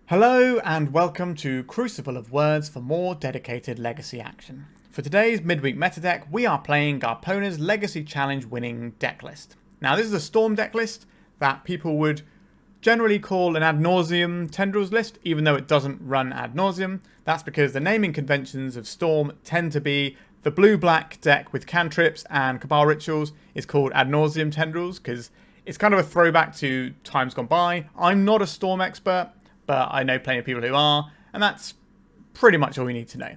Hello and welcome to Crucible of Words for more dedicated Legacy action. For today's midweek meta deck, we are playing Garpona's Legacy Challenge winning deck list. Now this is a Storm deck list that people would generally call an Ad Nauseam Tendrils list, even though it doesn't run Ad Nauseam. That's because the naming conventions of Storm tend to be the blue-black deck with cantrips and Cabal Rituals is called Ad Nauseam Tendrils because it's kind of a throwback to times gone by. I'm not a Storm expert, but I know plenty of people who are, and that's pretty much all we need to know.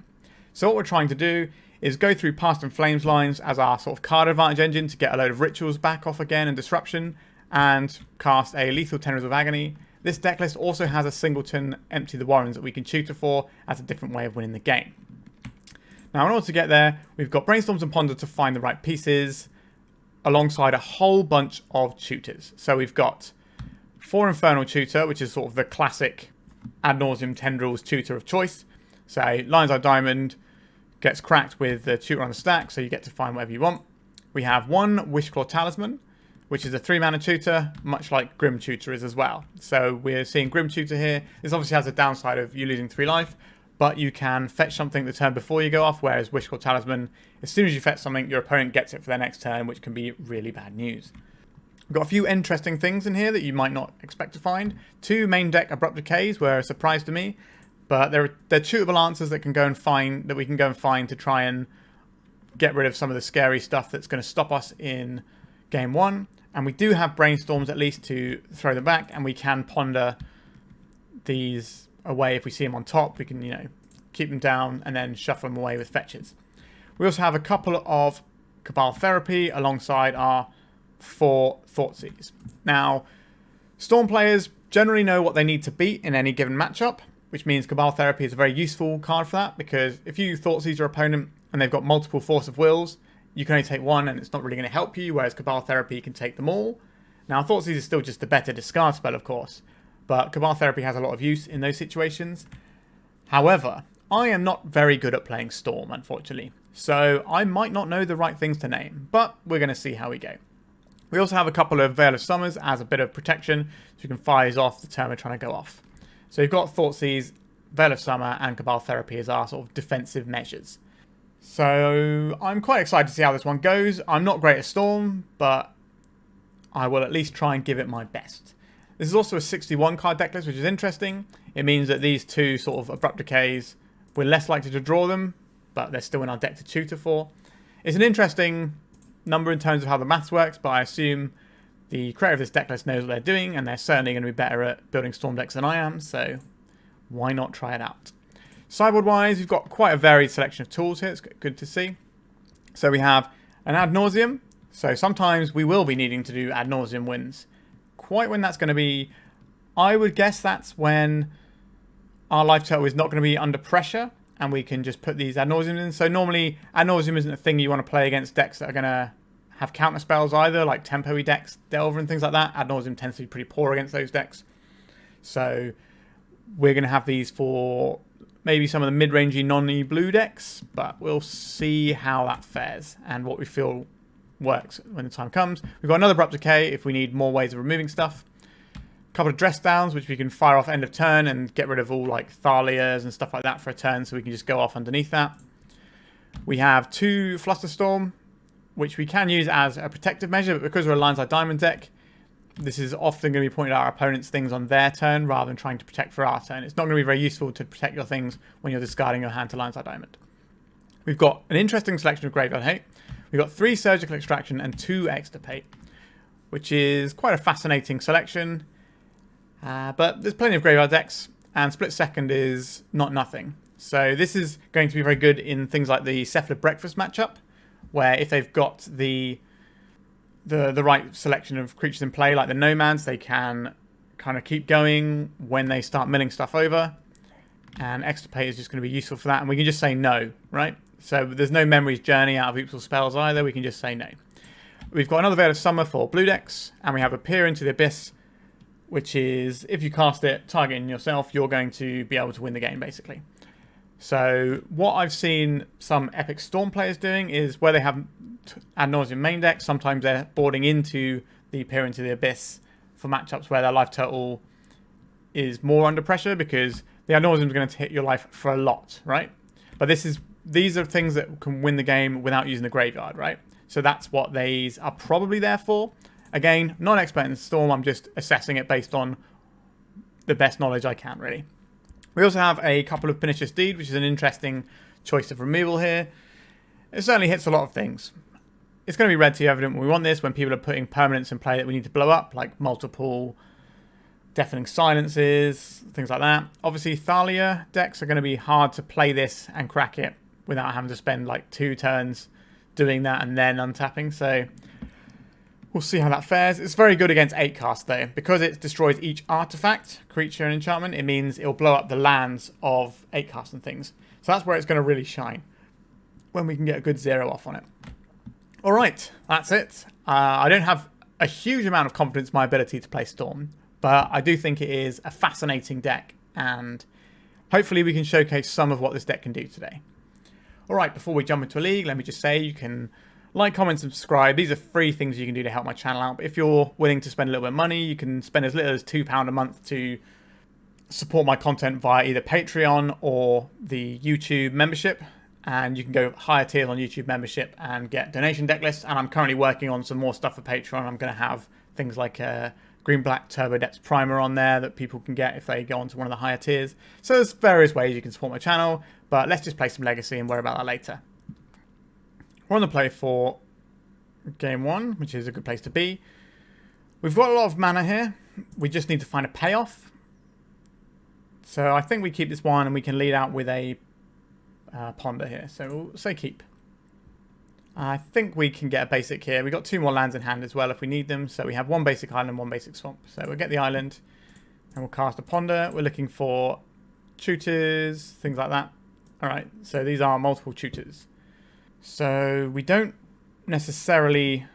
So what we're trying to do is go through Past and Flames lines as our sort of card advantage engine to get a load of rituals back off again and disruption, and cast a lethal Tendrils of Agony. This deck list also has a singleton Empty the Warrens that we can tutor for as a different way of winning the game. Now in order to get there, we've got Brainstorms and Ponder to find the right pieces, alongside a whole bunch of tutors. So we've got 4 Infernal Tutor, which is sort of the classic Ad Nauseam Tendrils tutor of choice. So Lion's Eye Diamond gets cracked with the tutor on the stack, so you get to find whatever you want. We have 1 Wishclaw Talisman, which is a 3-mana tutor, much like Grim Tutor is as well. So we're seeing Grim Tutor here. This obviously has a downside of you losing 3 life, but you can fetch something the turn before you go off, whereas Wishclaw Talisman, as soon as you fetch something, your opponent gets it for their next turn, which can be really bad news. We've got a few interesting things in here that you might not expect to find. 2 main deck Abrupt Decays were a surprise to me, but they're tutorable answers that we can go and find to try and get rid of some of the scary stuff that's going to stop us in game 1. And we do have Brainstorms at least to throw them back, and we can ponder these away if we see them on top. We can, keep them down and then shuffle them away with fetches. We also have a couple of Cabal Therapy alongside our 4 Thoughtseize. Now, Storm players generally know what they need to beat in any given matchup, which means Cabal Therapy is a very useful card for that, because if you Thoughtseize your opponent and they've got multiple Force of Wills, you can only take one and it's not really going to help you, whereas Cabal Therapy can take them all. Now, Thoughtseize is still just a better discard spell, of course, but Cabal Therapy has a lot of use in those situations. However, I am not very good at playing Storm, unfortunately, so I might not know the right things to name, but we're going to see how we go. We also have a couple of Veil of Summers as a bit of protection, so you can fire these off the turn we're trying to go off. So you've got Thoughtseize, Veil of Summer, and Cabal Therapy as our sort of defensive measures. So I'm quite excited to see how this one goes. I'm not great at Storm, but I will at least try and give it my best. This is also a 61 card deck list, which is interesting. It means that these 2 sort of Abrupt Decays, we're less likely to draw them, but they're still in our deck to tutor for. It's an interesting number in terms of how the maths works, but I assume the creator of this deck list knows what they're doing, and they're certainly going to be better at building Storm decks than I am, so why not try it out? Sideboard wise, we've got quite a varied selection of tools here. It's good to see. So we have an Ad Nauseam, so sometimes we will be needing to do Ad Nauseam wins. Quite when that's going to be, I would guess that's when our life total is not going to be under pressure, and we can just put these Ad Nauseams in. So normally, Ad Nauseam isn't a thing you want to play against decks that are going to have counter spells either, like tempo-y decks, Delver and things like that. Ad Nauseam tends to be pretty poor against those decks. So we're going to have these for maybe some of the mid-rangey non-blue decks, but we'll see how that fares and what we feel works when the time comes. We've got another Abrupt Decay if we need more ways of removing stuff. Couple of Dress Downs, which we can fire off end of turn and get rid of all like Thalias and stuff like that for a turn, so we can just go off underneath that. We have 2 Flusterstorm, which we can use as a protective measure, but because we're a Lion's Eye Diamond deck, this is often going to be pointing out our opponent's things on their turn rather than trying to protect for our turn. It's not going to be very useful to protect your things when you're discarding your hand to Lion's Eye Diamond. We've got an interesting selection of Graveyard Hate. We've got 3 Surgical Extraction and 2 Extirpate, which is quite a fascinating selection. But there's plenty of graveyard decks, and Split Second is not nothing. So this is going to be very good in things like the Cephalid Breakfast matchup, where if they've got the right selection of creatures in play, like the Nomads, they can kind of keep going when they start milling stuff over. And Extirpate is just going to be useful for that, and we can just say no, right? So there's no Memory's Journey out of Oops or Spells either, we can just say no. We've got another Veil of Summer for blue decks, and we have a Peer into the Abyss, which is, if you cast it targeting yourself, you're going to be able to win the game, basically. So what I've seen some Epic Storm players doing is where they have Ad Nauseam main decks, sometimes they're boarding into the Peer into the Abyss for matchups where their life total is more under pressure because the Ad Nauseam is going to hit your life for a lot, right? But these are things that can win the game without using the graveyard, right? So that's what these are probably there for. Again, not an expert in Storm, I'm just assessing it based on the best knowledge I can, really. We also have a couple of Pernicious Deed, which is an interesting choice of removal here. It certainly hits a lot of things. It's going to be red to evident when we want this, when people are putting permanents in play that we need to blow up, like multiple deafening silences, things like that. Obviously, Thalia decks are going to be hard to play this and crack it without having to spend like 2 turns doing that and then untapping, so we'll see how that fares. It's very good against 8 cast though. Because it destroys each artifact, creature, and enchantment, it means it'll blow up the lands of 8 cast and things. So that's where it's going to really shine, when we can get a good 0 off on it. Alright, that's it. I don't have a huge amount of confidence in my ability to play Storm, but I do think it is a fascinating deck, and hopefully we can showcase some of what this deck can do today. Alright, before we jump into a league, let me just say you can like, comment, subscribe. These are free things you can do to help my channel out. But if you're willing to spend a little bit of money, you can spend as little as £2 a month to support my content via either Patreon or the YouTube membership. And you can go higher tiers on YouTube membership and get donation deck lists. And I'm currently working on some more stuff for Patreon. I'm going to have things like a Green-Black Turbo Depths Primer on there that people can get if they go onto one of the higher tiers. So there's various ways you can support my channel. But let's just play some Legacy and worry about that later. We're on the play for game 1, which is a good place to be. We've got a lot of mana here. We just need to find a payoff. So I think we keep this one and we can lead out with a ponder here. So we'll say keep. I think we can get a basic here. We've got 2 more lands in hand as well if we need them. So we have 1 basic island and 1 basic swamp. So we'll get the island and we'll cast a ponder. We're looking for tutors, things like that. Alright, so these are multiple tutors. So we don't necessarily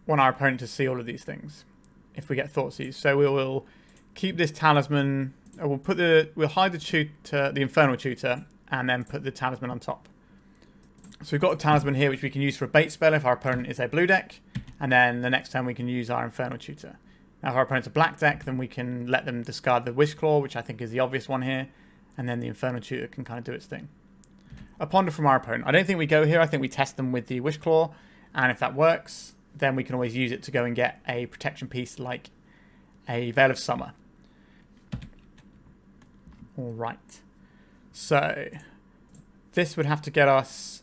want our opponent to see all of these things if we get Thoughtseize. So we will keep this talisman. We'll hide the tutor, the Infernal Tutor, and then put the talisman on top. So we've got a talisman here which we can use for a bait spell if our opponent is a blue deck, and then the next time we can use our Infernal Tutor. Now if our opponent's a black deck, then we can let them discard the Wishclaw, which I think is the obvious one here, and then the Infernal Tutor can kind of do its thing. A ponder from our opponent. I don't think we go here. I think we test them with the Wishclaw, and if that works, then we can always use it to go and get a protection piece like a Veil of Summer. Alright. So, this would have to get us...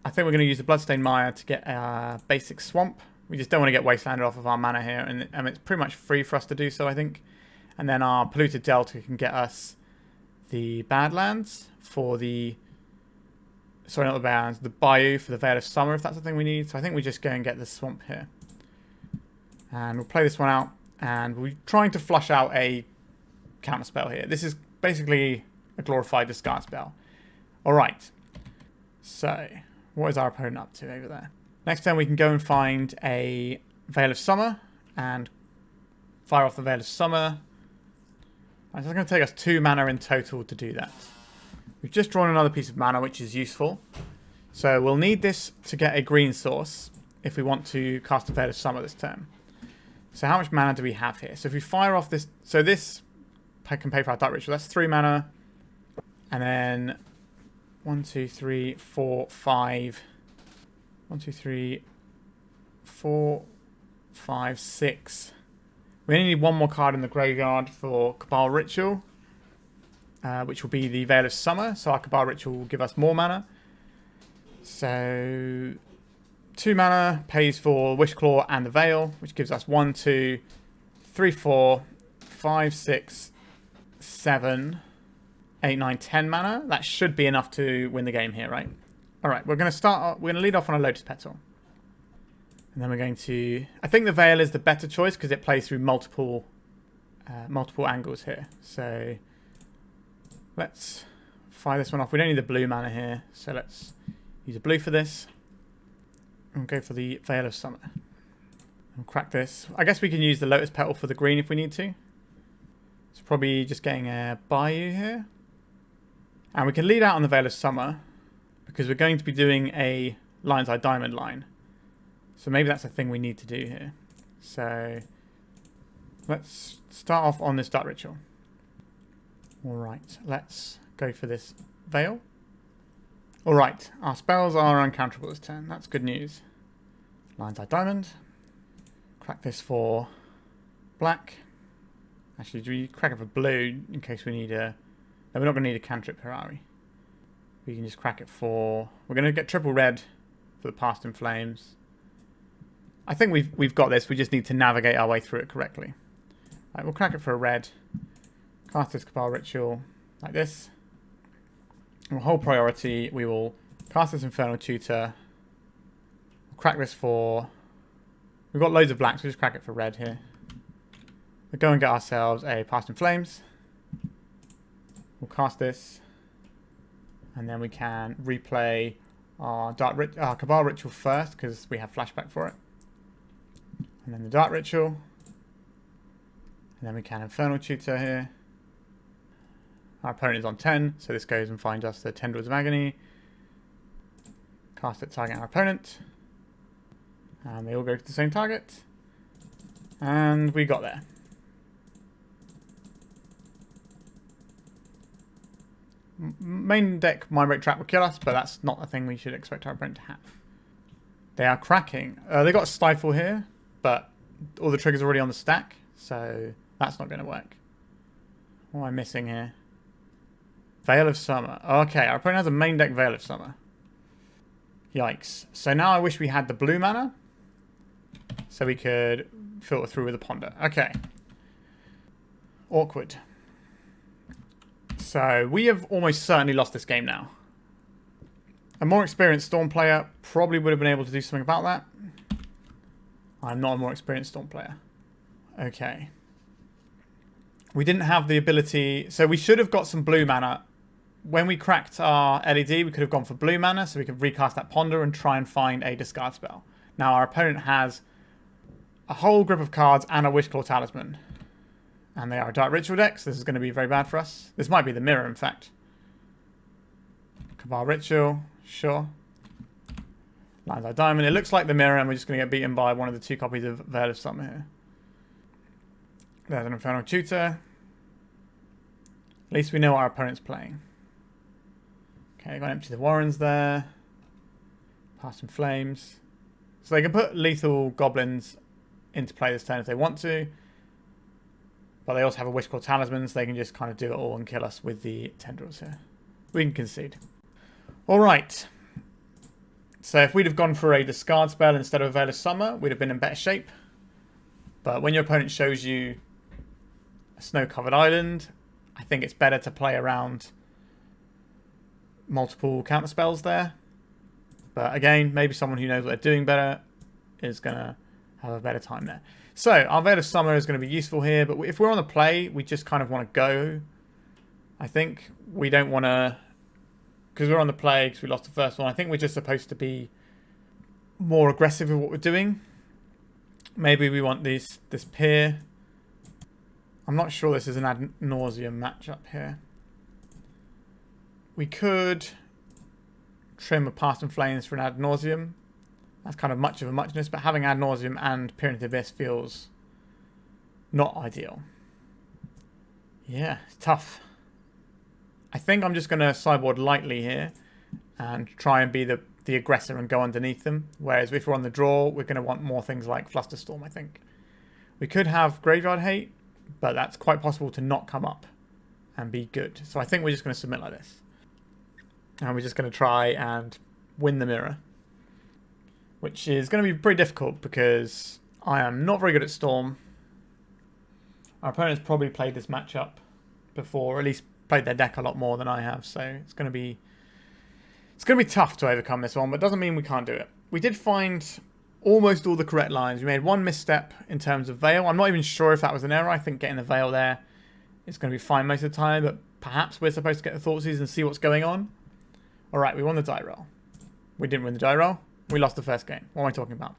I think we're going to use the Bloodstained Mire to get a basic swamp. We just don't want to get Wastelanded off of our mana here, and it's pretty much free for us to do so, I think. And then our Polluted Delta can get us the Badlands for the... Sorry, not the Badlands, the Bayou for the Veil of Summer, if that's the thing we need. So I think we just go and get the swamp here. And we'll play this one out, and we're trying to flush out a counter spell here. This is basically a glorified discard spell. Alright, so what is our opponent up to over there? Next turn we can go and find a Veil of Summer and fire off the Veil of Summer. Right, so it's going to take us 2 mana in total to do that. We've just drawn another piece of mana, which is useful. So we'll need this to get a green source if we want to cast a Veil of Summer this turn. So how much mana do we have here? So if we fire off this... So this can pay for our Dark Ritual. That's 3 mana. And then 1, 2, 3, 4, 5. 1, 2, 3, 4, 5, 6. We only need 1 more card in the graveyard for Cabal Ritual, which will be the Veil of Summer. So our Cabal Ritual will give us more mana. So 2 mana pays for Wishclaw and the Veil, which gives us 1, 2, 3, 4, 5, 6, 7, 8, 9, 10 mana. That should be enough to win the game here, right? Alright, we're going to lead off on a Lotus Petal. And then we're going to... I think the Veil is the better choice because it plays through multiple angles here. So let's fire this one off. We don't need the blue mana here, so let's use a blue for this. And go for the Veil of Summer. And crack this. I guess we can use the Lotus Petal for the green if we need to. It's probably just getting a Bayou here. And we can lead out on the Veil of Summer because we're going to be doing a Lion's Eye Diamond line. So maybe that's a thing we need to do here. So Let's start off on this Dark Ritual. Alright, let's go for this Veil. Alright, our spells are uncounterable this turn. That's good news. Lion's Eye Diamond. Crack this for black. Actually, do we crack it for blue in case we need a... No, we're not going to need a cantrip here, are we? We can just crack it for... We're going to get triple red for the Past in Flames. I think we've got this. We just need to navigate our way through it correctly. Right, we'll crack it for a red. Cast this Cabal Ritual like this. And we'll hold priority. We will cast this Infernal Tutor. We'll crack this for... We've got loads of black, so we'll just crack it for red here. We'll go and get ourselves a Past in Flames. We'll cast this. And then we can replay our Cabal Ritual first, because we have flashback for it. And then the Dark Ritual. And then we can Infernal Tutor here. Our opponent is on 10, so this goes and finds us the Tendrils of Agony. Cast it, target our opponent. And they all go to the same target. And we got there. Main deck Mind Break Trap will kill us, but that's not a thing we should expect our opponent to have. They are cracking. They got a Stifle here, but all the triggers are already on the stack, so that's not going to work. What am I missing here? Veil of Summer. Okay, our opponent has a main deck Veil of Summer. Yikes. So now I wish we had the blue mana, so we could filter through with a Ponder. Okay. Awkward. So we have almost certainly lost this game now. A more experienced Storm player probably would have been able to do something about that. I'm not a more experienced Storm player. Okay. We didn't have the ability... So we should have got some blue mana. When we cracked our LED, we could have gone for blue mana, so we could recast that Ponder and try and find a discard spell. Now our opponent has a whole grip of cards and a Wishclaw Talisman. And they are a Dark Ritual deck, so this is going to be very bad for us. This might be the mirror, in fact. Cabal Ritual, sure. Lion's Eye Diamond. It looks like the mirror, and we're just going to get beaten by one of the 2 copies of Veil of Summer here. There's an Infernal Tutor. At least we know what our opponent's playing. Okay, got to empty the Warrens there. Past in Flames. So they can put lethal goblins into play this turn if they want to. But they also have a Wishclaw Talisman, so they can just kind of do it all and kill us with the Tendrils here. We can concede. Alright. So if we'd have gone for a discard spell instead of a Veil of Summer, we'd have been in better shape. But when your opponent shows you a snow-covered island, I think it's better to play around multiple counter spells there. But again, maybe someone who knows what they're doing better is going to have a better time there. So our Veil of Summer is going to be useful here, but if we're on the play, we just kind of want to go. I think we don't want to, because we're on the play, because we lost the first one, I think we're just supposed to be more aggressive with what we're doing. Maybe we want this Pier. I'm not sure this is an Ad Nauseam matchup here. We could trim a Past in Flames for an Ad Nauseam. That's kind of much of a muchness, but having Ad Nauseam and Peer into the Abyss feels not ideal. Yeah, it's tough. I think I'm just going to sideboard lightly here and try and be the aggressor and go underneath them. Whereas if we're on the draw, we're going to want more things like Flusterstorm, I think. We could have Graveyard Hate, but that's quite possible to not come up and be good. So I think we're just going to submit like this. And we're just going to try and win the mirror. Which is going to be pretty difficult because I am not very good at Storm. Our opponent's probably played this matchup before, or at least played their deck a lot more than I have. So it's going to be tough to overcome this one, but it doesn't mean we can't do it. We did find almost all the correct lines. We made one misstep in terms of Veil. I'm not even sure if that was an error. I think getting the Veil there is going to be fine most of the time, but perhaps we're supposed to get the Thoughtseize and see what's going on. Alright, we won the die roll. We didn't win the die roll. We lost the first game. What am I talking about?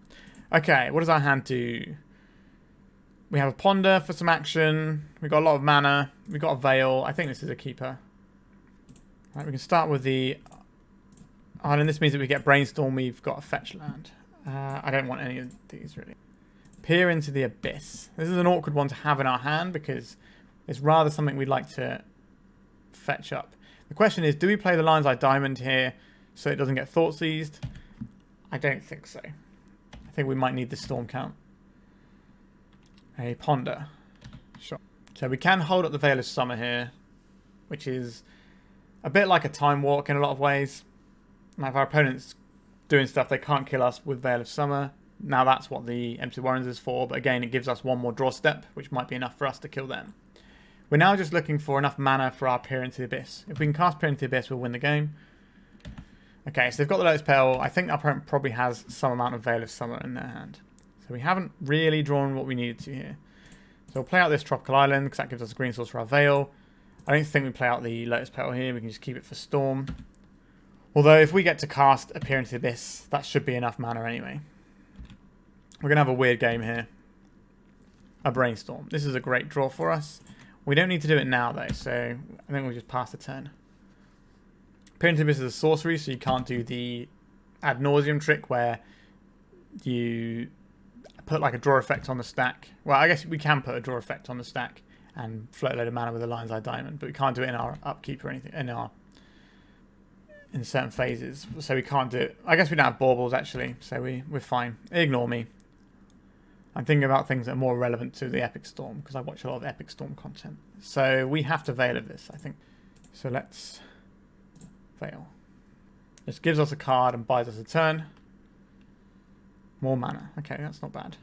Okay, what does our hand do? We have a Ponder for some action. We got a lot of mana. We got a Veil. I think this is a keeper. Right, we can start with the... Oh, and this means that we get Brainstorm. We've got a fetch land. I don't want any of these, really. Peer into the Abyss. This is an awkward one to have in our hand because it's rather something we'd like to fetch up. The question is, do we play the Lion's Eye Diamond here so it doesn't get Thoughtseized? I don't think so. I think we might need the Storm Count. A Ponder. Sure. So we can hold up the Veil of Summer here, which is a bit like a Time Walk in a lot of ways. Now, if our opponent's doing stuff, they can't kill us with Veil of Summer. Now that's what the Empty Warrens is for, but again, it gives us one more draw step, which might be enough for us to kill them. We're now just looking for enough mana for our Peer into the Abyss. If we can cast Peer into the Abyss, we'll win the game. Okay, so they've got the Lotus Petal. I think our opponent probably has some amount of Veil of Summer in their hand. So we haven't really drawn what we needed to here. So we'll play out this Tropical Island, because that gives us a green source for our Veil. I don't think we play out the Lotus Petal here. We can just keep it for Storm. Although, if we get to cast a Peer into the Abyss, that should be enough mana anyway. We're going to have a weird game here. A Brainstorm. This is a great draw for us. We don't need to do it now, though, so I think we'll just pass the turn. Peer into the Abyss is a sorcery, so you can't do the Ad Nauseam trick where you put like a draw effect on the stack. Well, I guess we can put a draw effect on the stack and float a load of mana with a Lion's Eye Diamond, but we can't do it in our upkeep or anything, in certain phases. So we can't do it. I guess we don't have baubles, actually, so we're fine. Ignore me. I'm thinking about things that are more relevant to the Epic Storm, because I watch a lot of Epic Storm content. So we have to Veil of this, I think. So let's Veil. This gives us a card and buys us a turn. More mana. Okay, that's not bad.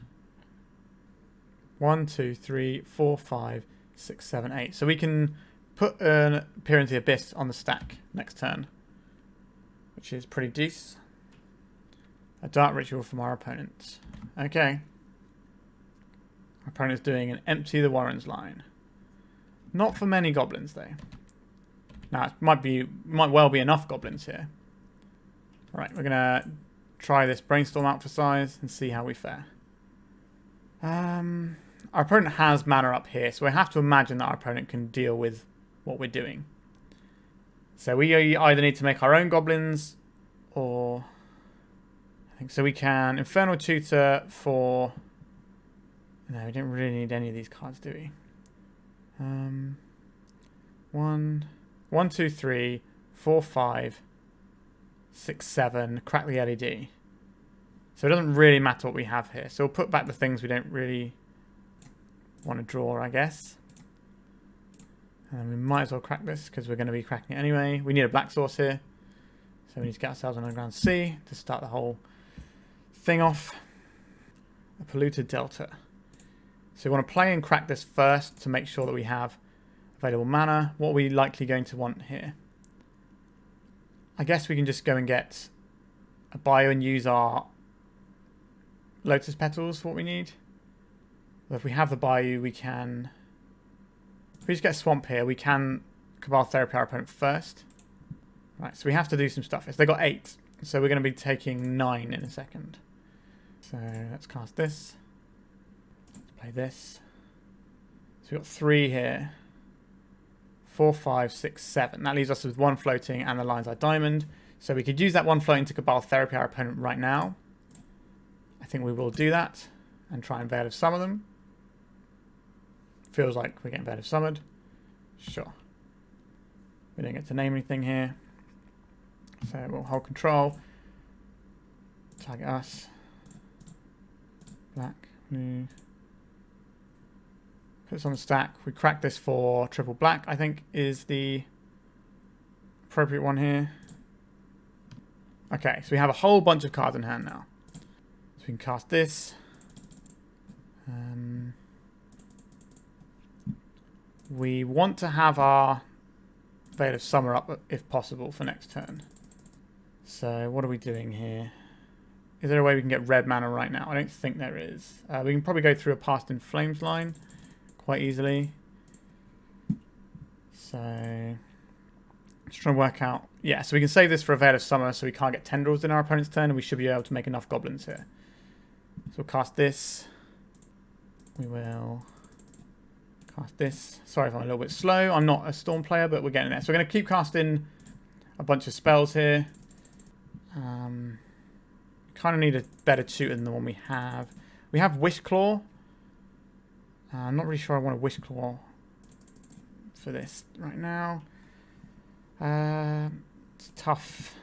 1, 2, 3, 4, 5, 6, 7, 8. So we can put an Peer into the Abyss on the stack next turn, which is pretty decent. A Dark Ritual from our opponent. Okay. Our opponent's doing an Empty the Warrens line. Not for many goblins, though. Now, it might well be enough goblins here. Right, we're going to try this Brainstorm out for size and see how we fare. Our opponent has mana up here, so we have to imagine that our opponent can deal with what we're doing. So we either need to make our own goblins, or I think so we can Infernal Tutor for. No, we don't really need any of these cards, do we? 1, 2, 3, 4, 5, 6, 7. Crack the LED. So it doesn't really matter what we have here. So we'll put back the things we don't really want to draw, I guess. And we might as well crack this because we're going to be cracking it anyway. We need a black source here. So we need to get ourselves on Underground Sea to start the whole thing off. A Polluted Delta. So we want to play and crack this first to make sure that we have available mana. What are we likely going to want here? I guess we can just go and get a Bayou and use our Lotus Petals for what we need. But if we have the Bayou, we can... If we just get Swamp here, we can Cabal Therapy our opponent first. Right, so we have to do some stuff. They got 8, so we're going to be taking 9 in a second. So let's cast this. Let's play this. So we've got 3 here. 4, 5, 6, 7. That leaves us with 1 floating and the Lion's Eye Diamond. So we could use that 1 floating to Cabal Therapy our opponent right now. I think we will do that and try and Veil of Summer them. Feels like we're getting Veil of Summered. Sure. We don't get to name anything here. So we'll hold control. Target us. Black, blue. Put this on the stack. We crack this for triple black, I think, is the appropriate one here. Okay, so we have a whole bunch of cards in hand now. So we can cast this. We want to have our Veil of Summer up, if possible, for next turn. So what are we doing here? Is there a way we can get red mana right now? I don't think there is. We can probably go through a Past in Flames line quite easily. So just trying to work out. Yeah, so we can save this for a Veil of Summer so we can't get Tendrils in our opponent's turn, and we should be able to make enough goblins here. So we'll cast this. We will cast this. Sorry if I'm a little bit slow. I'm not a Storm player, but we're getting there. So we're going to keep casting a bunch of spells here. Kind of need a better tutor than the one we have. We have Wishclaw. I'm not really sure I want a Wishclaw for this right now. It's tough.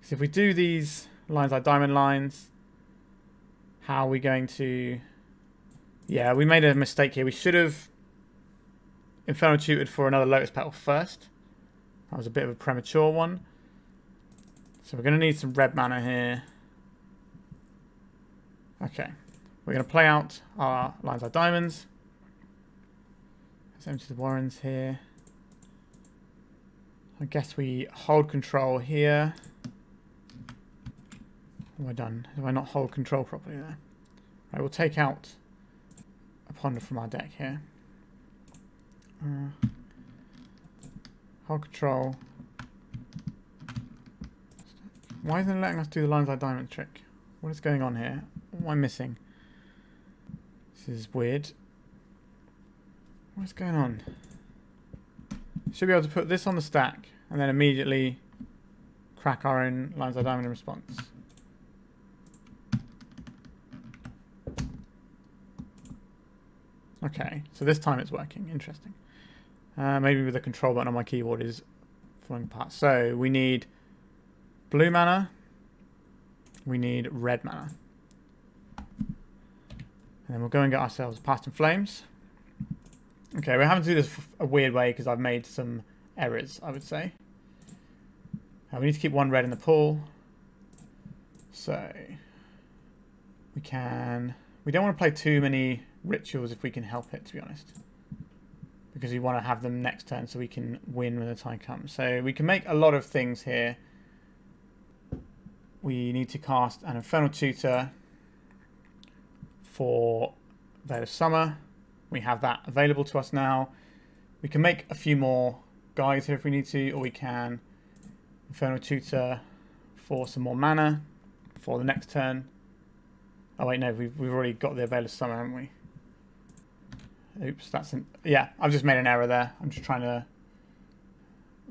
So if we do these lines like diamond lines, how are we going to... Yeah, we made a mistake here. We should have Infernal Tutored for another Lotus Petal first. That was a bit of a premature one. So we're going to need some red mana here. Okay. We're going to play out our lines like diamonds. Let's empty the warrens here. I guess we hold control here. What have I done? Have I not hold control properly there? Right, we'll take out a ponder from our deck here. Hold control. Why isn't it letting us do the lines like diamond trick? What is going on here? What am I missing? This is weird. What's going on? Should be able to put this on the stack and then immediately crack our own lines like diamond in response. Okay, so this time it's working. Interesting. Maybe with the control button on my keyboard is falling apart. So we need blue mana. We need red mana. And then we'll go and get ourselves Past in Flames. Okay, we're having to do this a weird way because I've made some errors, I would say. We need to keep one red in the pool. So we can... We don't want to play too many rituals if we can help it, to be honest. Because we want to have them next turn so we can win when the time comes. So we can make a lot of things here. We need to cast an Infernal Tutor for Veil of Summer. We have that available to us now. We can make a few more guys here if we need to, or we can Infernal Tutor for some more mana for the next turn. Oh wait, no, we've already got the Veil of Summer, haven't we? Oops, yeah, I've just made an error there. I'm just trying to...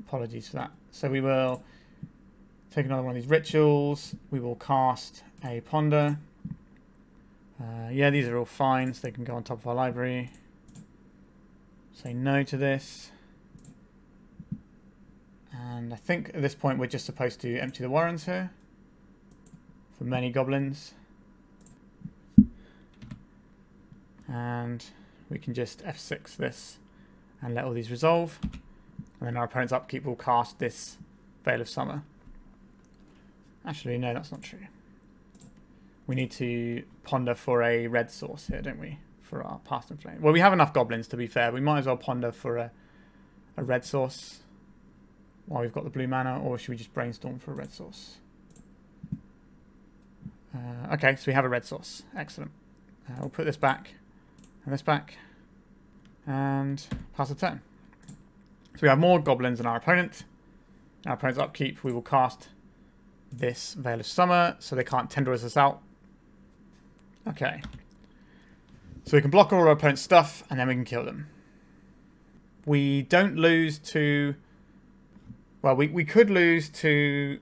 Apologies for that. So we will take another one of these rituals. We will cast a ponder. Yeah, these are all fine, so they can go on top of our library. Say no to this. And I think at this point we're just supposed to empty the warrens here for many goblins. And we can just F6 this and let all these resolve. And then our opponent's upkeep will cast this Veil of Summer. Actually, no, that's not true. We need to ponder for a red source here, don't we? For our Past in Flame. Well, we have enough goblins, to be fair. We might as well ponder for a red source while we've got the blue mana, or should we just brainstorm for a red source? Okay, so we have a red source. Excellent. We'll put this back and this back and pass the turn. So we have more goblins than our opponent. Our opponent's upkeep, we will cast this Veil of Summer so they can't Tendrils us out. Okay. So we can block all our opponent's stuff and then we can kill them. We don't lose to... Well, we could lose to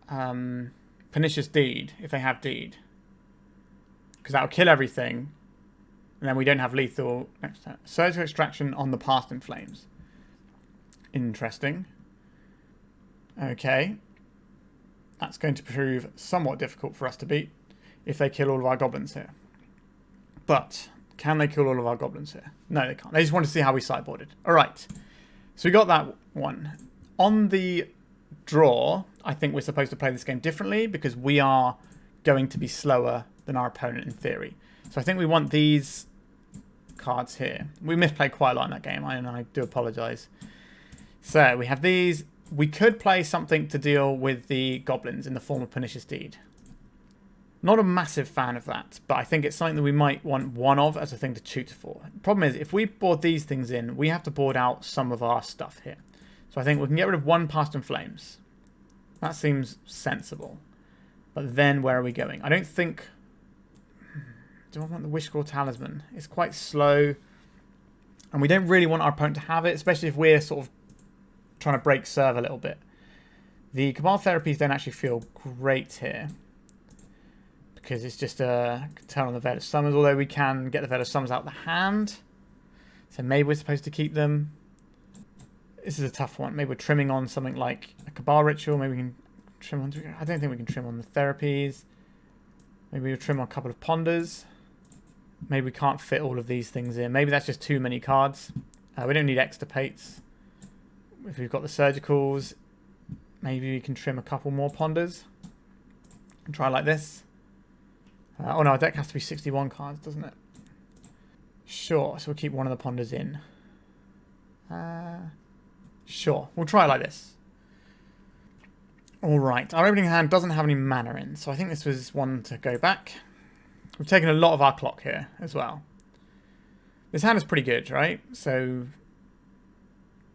Pernicious Deed if they have Deed. Because that will kill everything. And then we don't have lethal next turn. Surge of Extraction on the Past in Flames. Interesting. Okay. That's going to prove somewhat difficult for us to beat if they kill all of our goblins here. But can they kill all of our goblins here? No, they can't. They just want to see how we sideboarded. All right. So we got that one. On the draw, I think we're supposed to play this game differently because we are going to be slower than our opponent in theory. So I think we want these cards here. We misplayed quite a lot in that game, and I do apologise. So we have these. We could play something to deal with the goblins in the form of Pernicious Deed. Not a massive fan of that, but I think it's something that we might want one of as a thing to tutor for. The problem is, if we board these things in, we have to board out some of our stuff here. So I think we can get rid of one Past in Flames. That seems sensible. But then where are we going? I don't think... Do I want the Wishclaw Talisman? It's quite slow. And we don't really want our opponent to have it, especially if we're sort of trying to break serve a little bit. The Cabal Therapies don't actually feel great here. because it's just a turn on the Veil of Summers, although we can get the Veil of Summers out of the hand. So maybe we're supposed to keep them. This is a tough one. Maybe we're trimming on something like a Cabal Ritual. Maybe we can trim on... I don't think we can trim on the therapies. Maybe we'll trim on a couple of ponders. Maybe we can't fit all of these things in. Maybe that's just too many cards. We don't need extirpates. If we've got the surgicals, maybe we can trim a couple more ponders. And try like this. Oh no, our deck has to be 61 cards, doesn't it? Sure, so we'll keep one of the ponders in. Sure, we'll try it like this. Alright, our opening hand doesn't have any mana in, so I think this was one to go back. We've taken a lot of our clock here as well. This hand is pretty good, right? So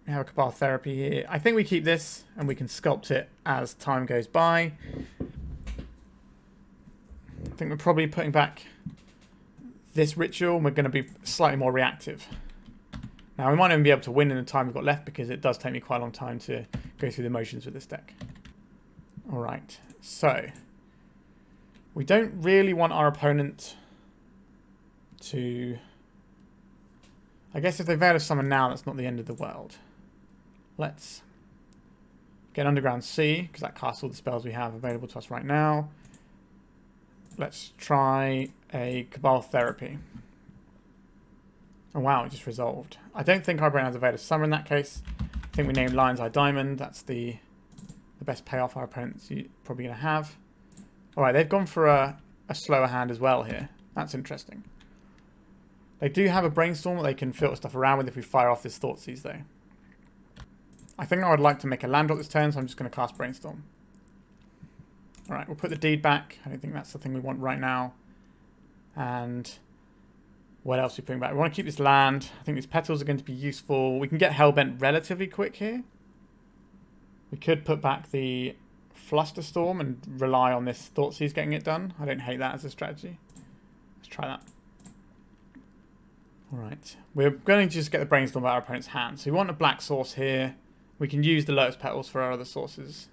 we have a Cabal Therapy here. I think we keep this and we can sculpt it as time goes by. I think we're probably putting back this ritual and we're going to be slightly more reactive. Now we might not even be able to win in the time we've got left because it does take me quite a long time to go through the motions with this deck. Alright, so we don't really want our opponent to... I guess if they Veil of Summer now, that's not the end of the world. Let's get Underground Sea, because that casts all the spells we have available to us right now. Let's try a Cabal Therapy. Oh wow, it just resolved. I don't think our brain has a Veil of Summer in that case. I think we named Lion's Eye Diamond. That's the best payoff our opponent's probably going to have. Alright, they've gone for a slower hand as well here. That's interesting. They do have a Brainstorm that they can filter stuff around with if we fire off this Thoughtseize though. I think I would like to make a land drop this turn, so I'm just going to cast Brainstorm. Alright, we'll put the deed back. I don't think that's the thing we want right now. And what else are we putting back? We want to keep this land. I think these petals are going to be useful. We can get Hellbent relatively quick here. We could put back the Flusterstorm and rely on this Thoughtseize getting it done. I don't hate that as a strategy. Let's try that. Alright, we're going to just get the Brainstorm out of our opponent's hand. So we want a black source here. We can use the Lotus Petals for our other sources.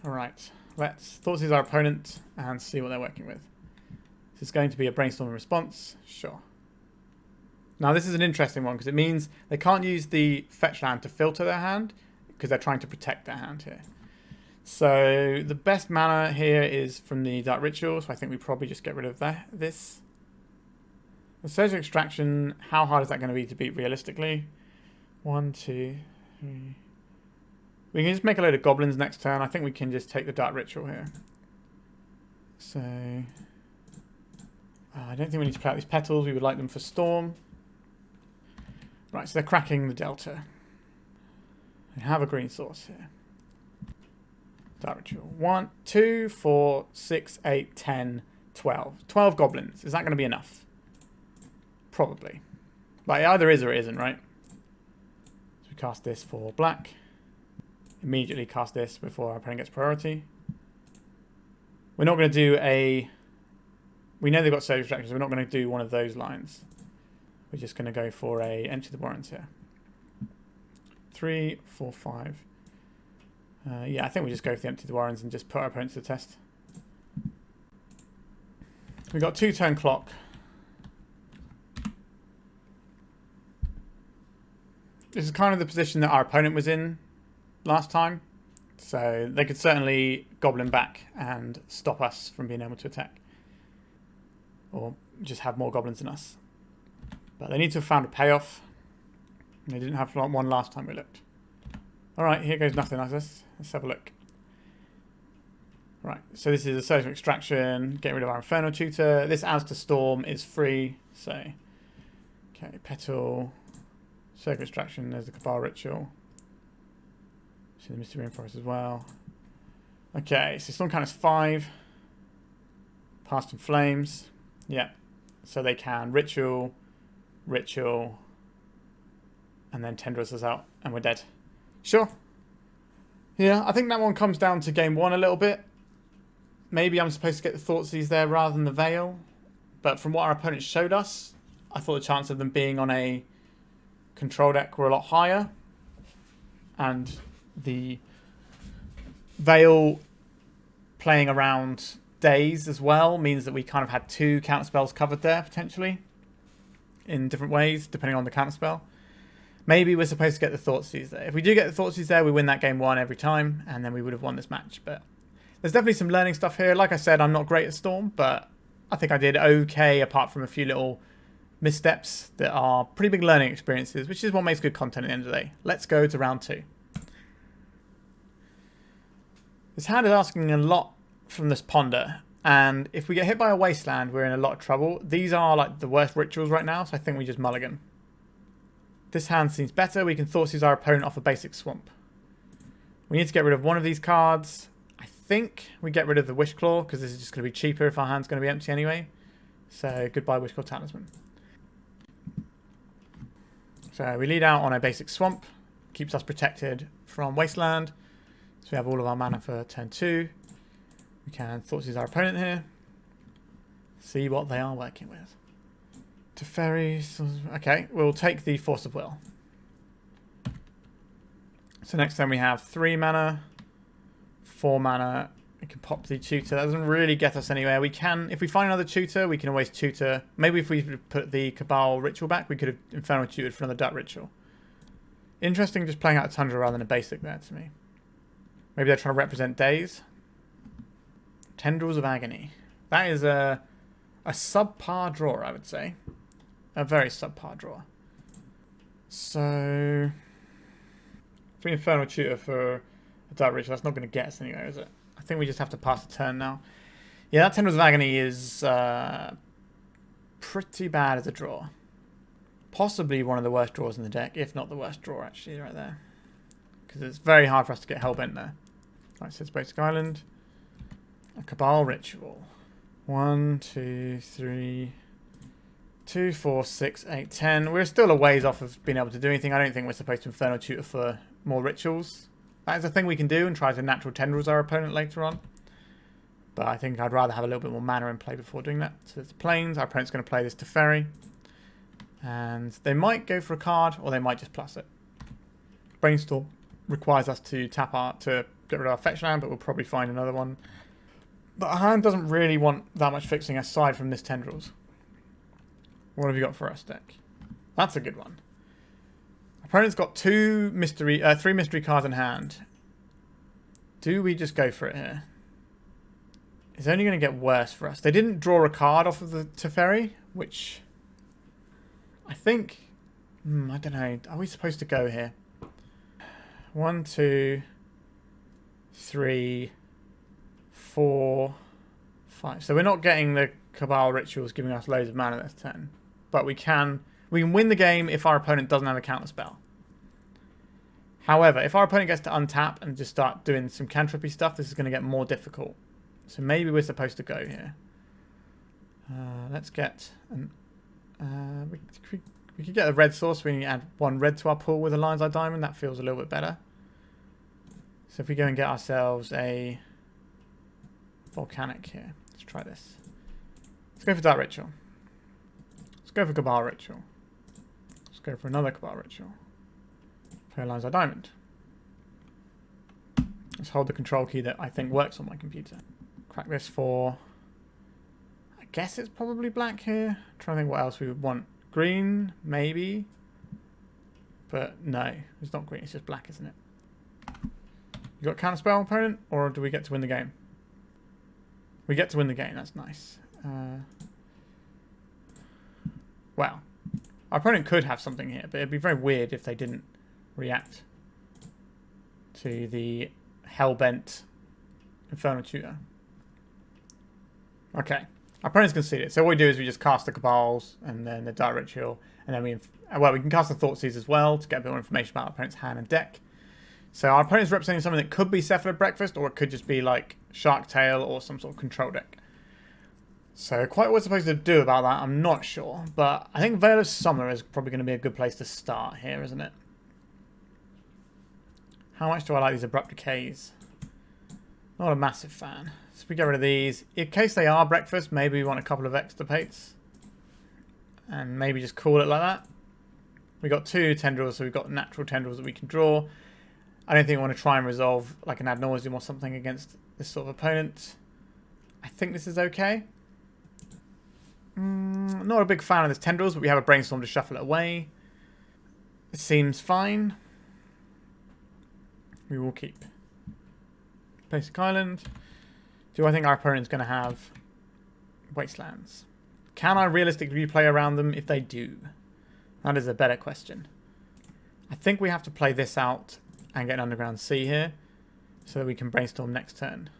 Alright, let's Thoughtseize our opponent and see what they're working with. This is going to be a Brainstorm in response. Sure. Now this is an interesting one because it means they can't use the fetch land to filter their hand because they're trying to protect their hand here. So the best mana here is from the Dark Ritual, so I think we probably just get rid of this. The Surgical Extraction, how hard is that going to be to beat realistically? 1, 2, 3. We can just make a load of goblins next turn. I think we can just take the Dark Ritual here. So I don't think we need to play out these petals. We would like them for Storm. Right, so they're cracking the Delta. We have a green source here. Dark Ritual. 1, 2, 4, 6, 8, 10, 12. 12 goblins. Is that going to be enough? Probably. But it either is or it isn't, right? So we cast this for black. Immediately cast this before our opponent gets priority. We're not going to do a... We know they've got Surgical Extraction, so we're not going to do one of those lines. We're just going to go for a Empty the Warrens here. 3, 4, 5. Yeah, I think we just go for the Empty the Warrens and just put our opponent to the test. We've got 2-turn clock. This is kind of the position that our opponent was in last time. So they could certainly goblin back and stop us from being able to attack. Or just have more goblins than us. But they need to have found a payoff. They didn't have one last time we looked. Alright, here goes nothing like this. Let's have a look. Right, so this is a Surgical Extraction. Get rid of our Infernal Tutor. This As to Storm is free. So, okay, Petal. Surgical Extraction, there's the Cabal Ritual. See the Misty Rainforest as well. Okay, so Storm count is 5. Past in Flames. Yeah. So they can Ritual, Ritual, and then Tendrils us out, and we're dead. Sure. Yeah, I think that one comes down to game 1 a little bit. Maybe I'm supposed to get the Thoughtseize there rather than the Veil. But from what our opponents showed us, I thought the chance of them being on a control deck were a lot higher. And the Veil playing around Daze as well means that we kind of had 2 counterspells covered there, potentially. In different ways, depending on the counterspell. Maybe we're supposed to get the Thoughtseize there. If we do get the Thoughtseize there, we win that game 1 every time, and then we would have won this match. But there's definitely some learning stuff here. Like I said, I'm not great at Storm, but I think I did okay, apart from a few little missteps that are pretty big learning experiences, which is what makes good content at the end of the day. Let's go to round 2. This hand is asking a lot from this Ponder, and if we get hit by a Wasteland, we're in a lot of trouble. These are like the worst rituals right now, so I think we just mulligan. This hand seems better. We can Thoughtseize our opponent off a basic swamp. We need to get rid of one of these cards. I think we get rid of the Wishclaw, because this is just going to be cheaper if our hand's going to be empty anyway. So goodbye Wishclaw Talisman. So we lead out on a basic swamp. Keeps us protected from Wasteland. So we have all of our mana for turn 2. We can Thoughtseize our opponent here. See what they are working with. Teferi. Okay, we'll take the Force of Will. So next time we have 3 mana, 4 mana. We can pop the Tutor. That doesn't really get us anywhere. We can, if we find another Tutor, we can always Tutor. Maybe if we put the Cabal Ritual back, we could have Infernal Tutored for another Dark Ritual. Interesting just playing out a Tundra rather than a basic there to me. Maybe they're trying to represent Daze. Tendrils of Agony. That is a subpar draw, I would say. A very subpar draw. So, if we Infernal Tutor for a Dark Ritual, that's not going to get us anywhere, is it? I think we just have to pass the turn now. Yeah, that Tendrils of Agony is pretty bad as a draw. Possibly one of the worst draws in the deck, if not the worst draw, actually, right there. Because it's very hard for us to get Hellbent there. Right, so it's Volcanic Island. A Cabal Ritual. 1, 2, 3, 2, 4, 6, 8, 10. We're still a ways off of being able to do anything. I don't think we're supposed to Infernal Tutor for more rituals. That is a thing we can do and try to natural Tendrils our opponent later on. But I think I'd rather have a little bit more mana in play before doing that. So it's Plains. Our opponent's going to play this Teferi. And they might go for a card, or they might just plus it. Brainstorm requires us to tap our to get rid of our fetch land, but we'll probably find another one. But our hand doesn't really want that much fixing aside from this Tendrils. What have you got for us, deck? That's a good one. Opponent's got 3 mystery cards in hand. Do we just go for it here? It's only going to get worse for us. They didn't draw a card off of the Teferi, which I think... I don't know. Are we supposed to go here? 1, 2, 3, 4, 5. So we're not getting the Cabal Rituals giving us loads of mana. That's 10. But we can win the game if our opponent doesn't have a counter spell. However, if our opponent gets to untap and just start doing some cantrippy stuff, this is going to get more difficult. So maybe we're supposed to go here. Let's get an... we could get a red source. We can add 1 red to our pool with a Lion's Eye Diamond. That feels a little bit better. So if we go and get ourselves a Volcanic here. Let's try this. Let's go for Dark Ritual. Let's go for Cabal Ritual. Let's go for another Cabal Ritual. Play a Lion's Eye Diamond. Let's hold the control key that I think works on my computer. Crack this for... I guess it's probably black here. I'm trying to think what else we would want. Green, maybe. But no, it's not green. It's just black, isn't it? You got counterspell, opponent? Or do we get to win the game? We get to win the game. That's nice. Well, our opponent could have something here, but it'd be very weird if they didn't react to the Hellbent Infernal Tutor. Okay. Our opponent's conceded. So what we do is we just cast the Cabals and then the Dark Ritual. And then we can cast the Thoughtseize as well to get a bit more information about our opponent's hand and deck. So our opponent's representing something that could be Cephalid Breakfast, or it could just be like Shark Tail or some sort of control deck. So quite what we're supposed to do about that, I'm not sure. But I think Veil of Summer is probably going to be a good place to start here, isn't it? How much do I like these Abrupt Decays? Not a massive fan. So if we get rid of these, in case they are breakfast, maybe we want a couple of Extirpates. And maybe just call it like that. We got 2 Tendrils, so we've got natural Tendrils that we can draw. I don't think I want to try and resolve like an Ad Nauseam or something against this sort of opponent. I think this is okay. Not a big fan of this Tendrils, but we have a Brainstorm to shuffle it away. It seems fine. We will keep. Volcanic Island. Do I think our opponent's going to have Wastelands? Can I realistically play around them if they do? That is a better question. I think we have to play this out and get an Underground Sea here so that we can Brainstorm next turn.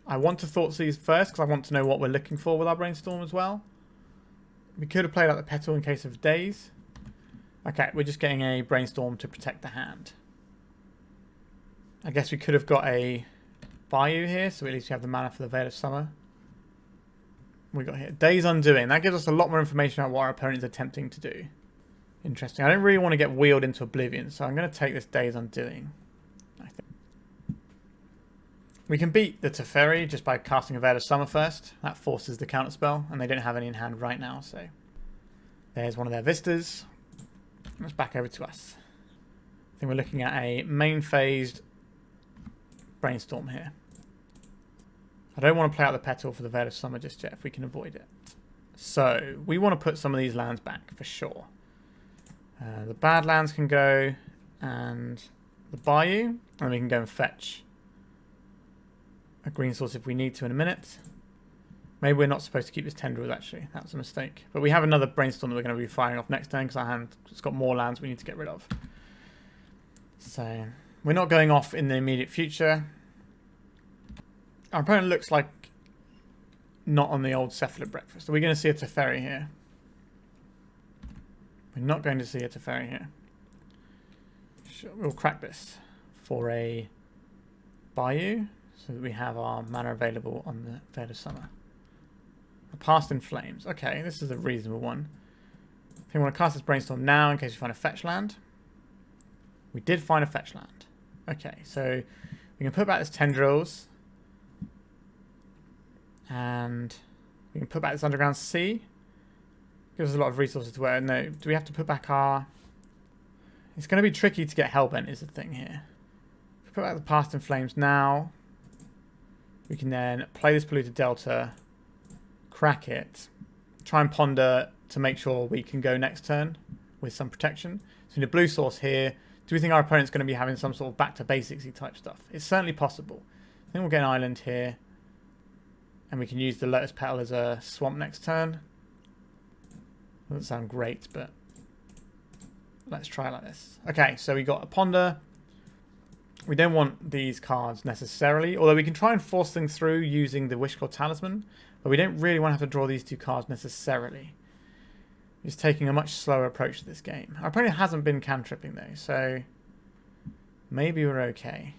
I want to Thoughtseize first because I want to know what we're looking for with our Brainstorm as well. We could have played out the Petal in case of Daze. Okay, we're just getting a Brainstorm to protect the hand. I guess we could have got a Bayou here, so at least we have the mana for the Veil of Summer. We got here Daze Undoing. That gives us a lot more information about what our opponent is attempting to do. Interesting. I don't really want to get wheeled into Oblivion, so I'm going to take this Daze Undoing. I think we can beat the Teferi just by casting a Veil of Summer first. That forces the counterspell, and they don't have any in hand right now, so there's one of their Vistas. It's back over to us. I think we're looking at a main phased Brainstorm here. I don't want to play out the Petal for the Veil of Summer just yet if we can avoid it. So we want to put some of these lands back for sure. The Badlands can go, and the Bayou, and we can go and fetch a green source if we need to in a minute. Maybe we're not supposed to keep this Tendrils actually. That was a mistake. But we have another Brainstorm that we're going to be firing off next turn because our hand has got more lands we need to get rid of. So we're not going off in the immediate future. Our opponent looks like not on the old Cephalid Breakfast. Are we going to see a Teferi here? We're not going to see a Teferi here. Sure, we'll crack this for a Bayou so that we have our mana available on the Veil of Summer. A Past in Flames. Okay, this is a reasonable one. I think we want to cast this Brainstorm now in case we find a fetch land. We did find a fetch land. Okay, so we can put back this Tendrils. And we can put back this Underground Sea. Gives us a lot of resources to work. No, do we have to put back our... It's going to be tricky to get Hellbent is the thing here. If we put back the Past in Flames now, we can then play this Polluted Delta, crack it, try and ponder to make sure we can go next turn with some protection. So in the blue source here, do we think our opponent's going to be having some sort of back to basics-y type stuff? It's certainly possible. I think we'll get an island here. And we can use the Lotus Petal as a swamp next turn. Doesn't sound great, but let's try it like this. Okay, so we got a Ponder. We don't want these cards necessarily, although we can try and force things through using the Wishclaw Talisman, but we don't really want to have to draw these two cards necessarily. Just taking a much slower approach to this game. Our opponent hasn't been cantripping though, so maybe we're okay.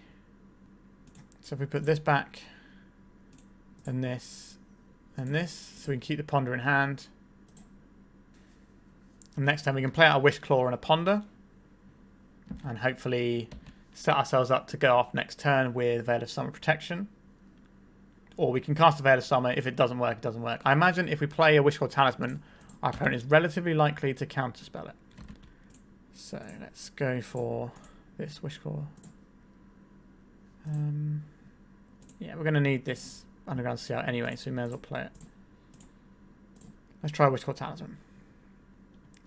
So if we put this back, and this, so we can keep the Ponder in hand. And next time we can play out a Wishclaw and a Ponder. And hopefully set ourselves up to go off next turn with Veil of Summer protection. Or we can cast a Veil of Summer. If it doesn't work, it doesn't work. I imagine if we play a Wishclaw Talisman, our opponent is relatively likely to counterspell it. So let's go for this Wishclaw. Yeah, we're going to need this Underground Sea out anyway, so we may as well play it. Let's try Wishclaw Talisman.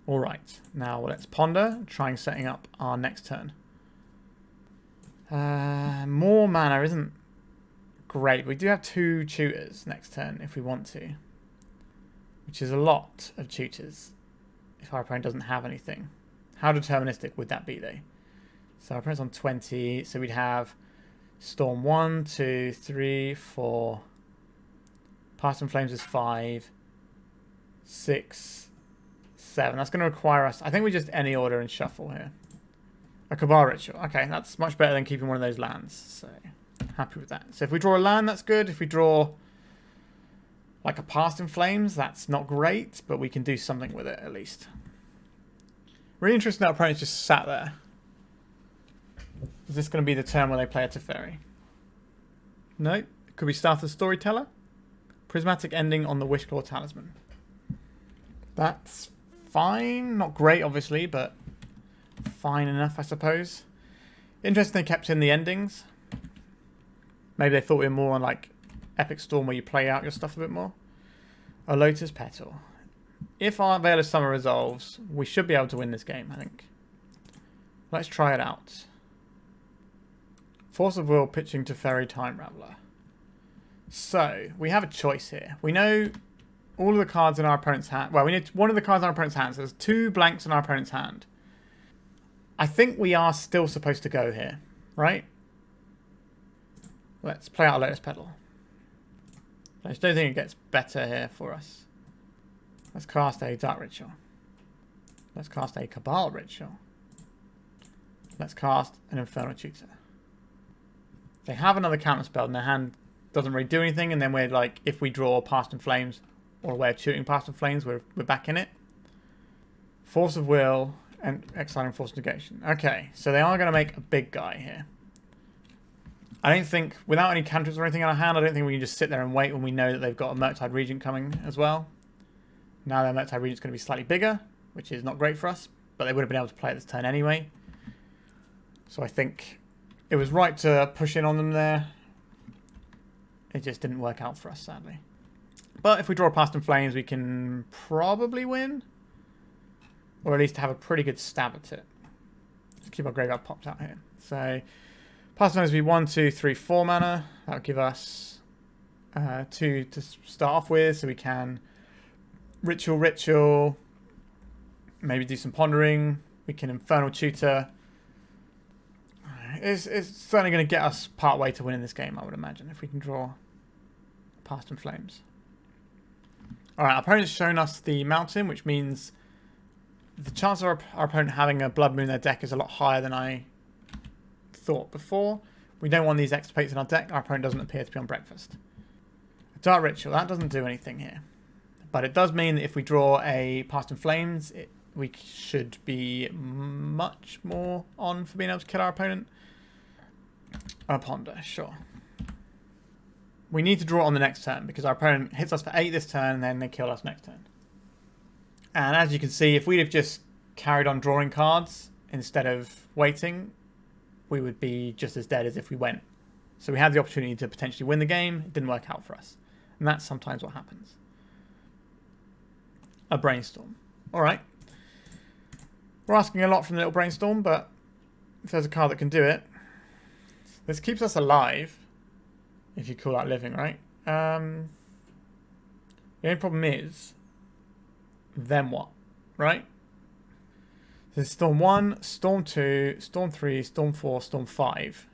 Alright, now let's ponder, trying setting up our next turn. More mana isn't great. We do have 2 tutors next turn if we want to, which is a lot of tutors if our opponent doesn't have anything. How deterministic would that be though? So our opponent's on 20, so we'd have Storm 1, 2, 3, 4. Past in Flames is 5, 6, 7. That's going to require us... I think we just any order and shuffle here. A Cabal Ritual. Okay, that's much better than keeping one of those lands. So, happy with that. So if we draw a land, that's good. If we draw like a Past in Flames, that's not great, but we can do something with it at least. Really interesting that our opponent's just sat there. Is this going to be the turn where they play a Teferi? No. Could we start the Storyteller? Prismatic Ending on the Wishclaw Talisman. That's fine. Not great, obviously, but fine enough, I suppose. Interesting they kept in the endings. Maybe they thought we were more on, like, Epic Storm where you play out your stuff a bit more. A Lotus Petal. If our Veil of Summer resolves, we should be able to win this game, I think. Let's try it out. Force of Will pitching to Fairy Time Raveler. So, we have a choice here. We know all of the cards in our opponent's hand. Well, we need one of the cards in our opponent's hand. So there's 2 blanks in our opponent's hand. I think we are still supposed to go here, right? Let's play out a Lotus Petal. I just don't think it gets better here for us. Let's cast a Dark Ritual. Let's cast a Cabal Ritual. Let's cast an Infernal Tutor. They have another counter spell and their hand doesn't really do anything, and then we're like, if we draw Past in Flames or a way of shooting Past in Flames, we're back in it. Force of Will and exiling Force Negation. Okay, so they are going to make a big guy here. I don't think, without any cantrips or anything in our hand, I don't think we can just sit there and wait when we know that they've got a Murktide Regent coming as well. Now their Murktide Regent's going to be slightly bigger, which is not great for us, but they would have been able to play it this turn anyway. So I think it was right to push in on them there. It just didn't work out for us, sadly. But if we draw Past in Flames, we can probably win. Or at least have a pretty good stab at it. Let's keep our graveyard popped out here. So, Past in Flames will be 1, 2, 3, 4 mana. That'll give us 2 to start off with, so we can Ritual, maybe do some pondering. We can Infernal Tutor. It's certainly going to get us part way to winning this game, I would imagine, if we can draw Past in Flames. Alright, our opponent's shown us the mountain, which means the chance of our opponent having a Blood Moon in their deck is a lot higher than I thought before. We don't want these Extirpates in our deck. Our opponent doesn't appear to be on breakfast. A Dark Ritual, that doesn't do anything here. But it does mean that if we draw a Past in Flames, we should be much more on for being able to kill our opponent. A Ponder, sure. We need to draw it on the next turn because our opponent hits us for 8 this turn and then they kill us next turn. And as you can see, if we'd have just carried on drawing cards instead of waiting, we would be just as dead as if we went. So we had the opportunity to potentially win the game. It didn't work out for us. And that's sometimes what happens. A Brainstorm. Alright. We're asking a lot from the little Brainstorm, but if there's a card that can do it. This keeps us alive, if you call that living, right? The only problem is, then what, right? There's Storm 1, Storm 2, Storm 3, Storm 4, Storm 5.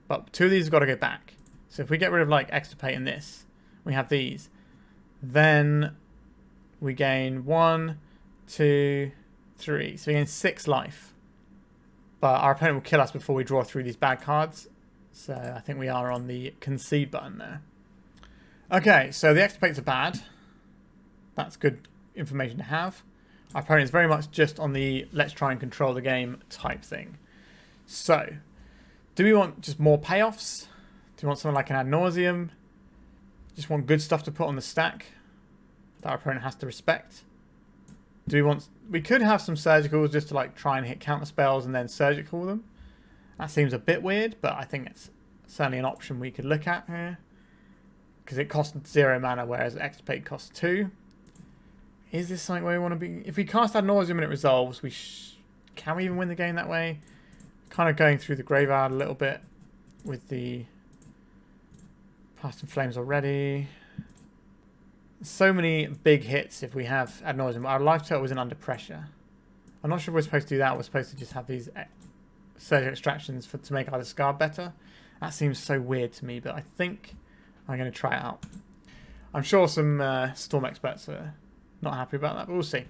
But 2 of these have got to go back. So if we get rid of like Extirpate and this, we have these. Then we gain 1, 2, 3. So we gain 6 life. But our opponent will kill us before we draw through these bad cards. So I think we are on the concede button there. Okay, so the Extirpates are bad. That's good information to have. Our opponent is very much just on the let's try and control the game type thing. So, do we want just more payoffs? Do we want something like an Ad Nauseam? Just want good stuff to put on the stack that our opponent has to respect? Do we want... We could have some surgicals just to like try and hit counter spells and then surgical them. That seems a bit weird, but I think it's certainly an option we could look at here. Because it costs 0 mana, whereas Extirpate costs 2. Is this something where we want to be... If we cast Ad Nauseam and it resolves, can we even win the game that way? Kind of going through the graveyard a little bit with the Past in Flames already. So many big hits if we have Ad Nauseam. Our life total isn't under pressure. I'm not sure if we're supposed to do that. We're supposed to just have these surgical extractions to make our discard better. That seems so weird to me, but I think I'm going to try it out. I'm sure some Storm experts are not happy about that, but we'll see.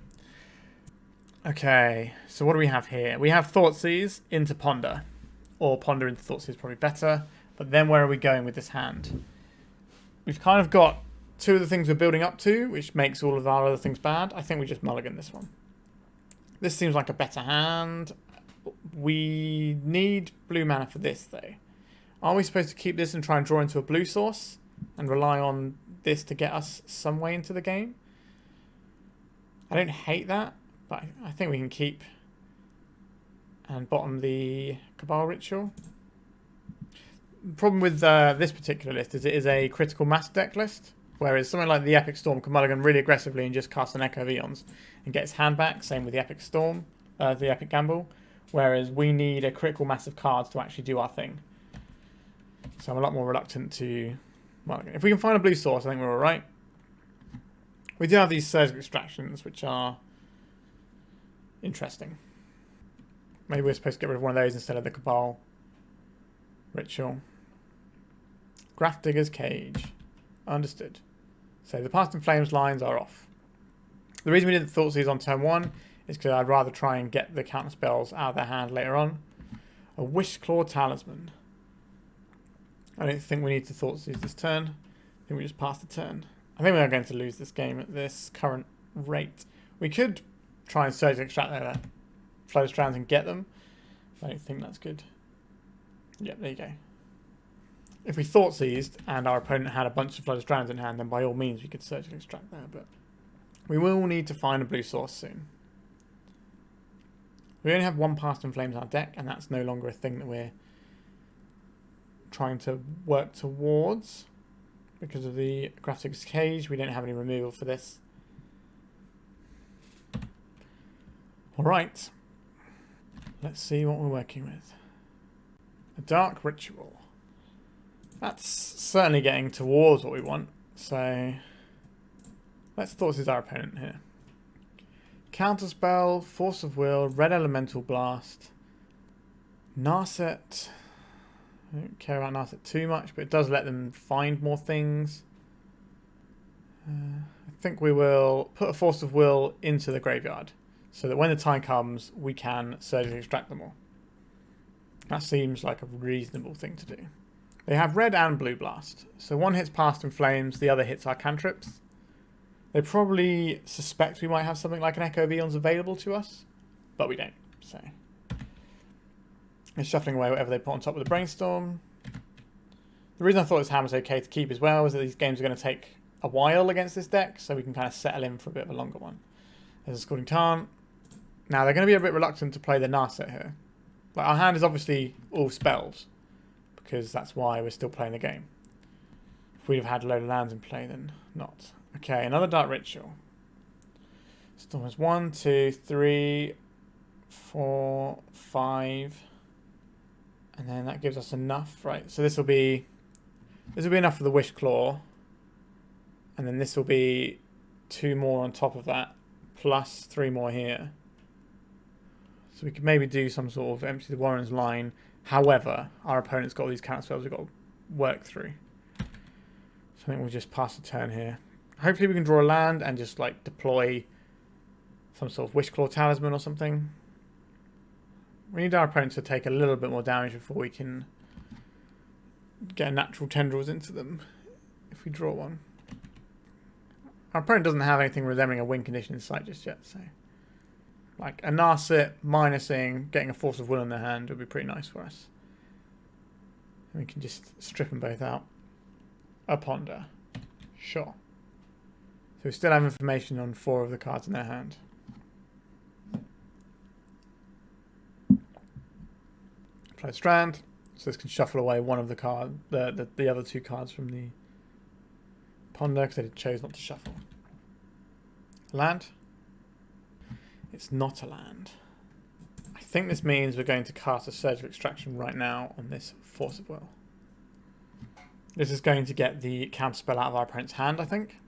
Okay, so what do we have here? We have Thoughtseize into Ponder. Or Ponder into Thoughtseize is probably better. But then where are we going with this hand? We've kind of got 2 of the things we're building up to, which makes all of our other things bad. I think we just mulligan this one. This seems like a better hand. We need blue mana for this, though. Are we supposed to keep this and try and draw into a blue source? And rely on this to get us some way into the game? I don't hate that, but I think we can keep and bottom the Cabal Ritual. problem with this particular list is it is a critical mass deck list, whereas something like the Epic Storm can mulligan really aggressively and just cast an Echo of Eons and get its hand back. Same with the Epic Storm, the Epic Gamble, whereas we need a critical mass of cards to actually do our thing. So I'm a lot more reluctant to mulligan. If we can find a blue source, I think we're all right. We do have these surgical extractions, which are interesting. Maybe we're supposed to get rid of one of those instead of the Cabal Ritual. Graph Digger's Cage. Understood. So the Past in Flames lines are off. The reason we didn't Thoughtseize on turn 1 is because I'd rather try and get the counter spells out of their hand later on. A Wishclaw Talisman. I don't think we need to Thoughtseize this turn. I think we just pass the turn. I think we are going to lose this game at this current rate. We could try and surge extract their flow strands and get them. I don't think that's good. Yep, there you go. If we Thoughtseized and our opponent had a bunch of flow strands in hand, then by all means we could surgically extract there, but we will need to find a blue source soon. We only have one Past in Flames in our deck, and that's no longer a thing that we're trying to work towards. Because of the Graph Digger's Cage, we don't have any removal for this. Alright. Let's see what we're working with. A Dark Ritual. That's certainly getting towards what we want. So let's Thoughtseize our opponent here. Counterspell, Force of Will, Red Elemental Blast, Narset. I don't care about Narset too much, but it does let them find more things. I think we will put a Force of Will into the graveyard so that when the time comes, we can surgically extract them all. That seems like a reasonable thing to do. They have red and blue blast. So one hits Past in Flames, the other hits our cantrips. They probably suspect we might have something like an Echo of Eons available to us, but we don't. So it's shuffling away whatever they put on top of the Brainstorm. The reason I thought this hand was okay to keep as well is that these games are going to take a while against this deck, so we can kind of settle in for a bit of a longer one. There's a Scalding Tarn. Now they're going to be a bit reluctant to play the Narset here. Like, our hand is obviously all spells, because that's why we're still playing the game. If we'd have had a load of lands in play, then not. Okay, another Dark Ritual. Storm is 1, 2, 3, 4, 5. And then that gives us enough, right? So this will be enough for the Wishclaw. And then this will be 2 more on top of that, plus 3 more here. So we could maybe do some sort of Empty the Warrens line. However, our opponent's got all these counter spells we've got to work through. So I think we'll just pass the turn here. Hopefully we can draw a land and just like deploy some sort of Wishclaw Talisman or something. We need our opponent to take a little bit more damage before we can get a natural Tendrils into them, if we draw one. Our opponent doesn't have anything resembling a win condition in sight just yet, so like a Narset minusing, getting a Force of Will in their hand would be pretty nice for us. And we can just strip them both out. A Ponder. Sure. So we still have information on 4 of the cards in their hand. Play Strand. So this can shuffle away one of the card, the other 2 cards from the Ponder, because they chose not to shuffle. Land. It's not a land. I think this means we're going to cast a Surgical Extraction right now on this Force of Will. This is going to get the counterspell out of our opponent's hand, I think.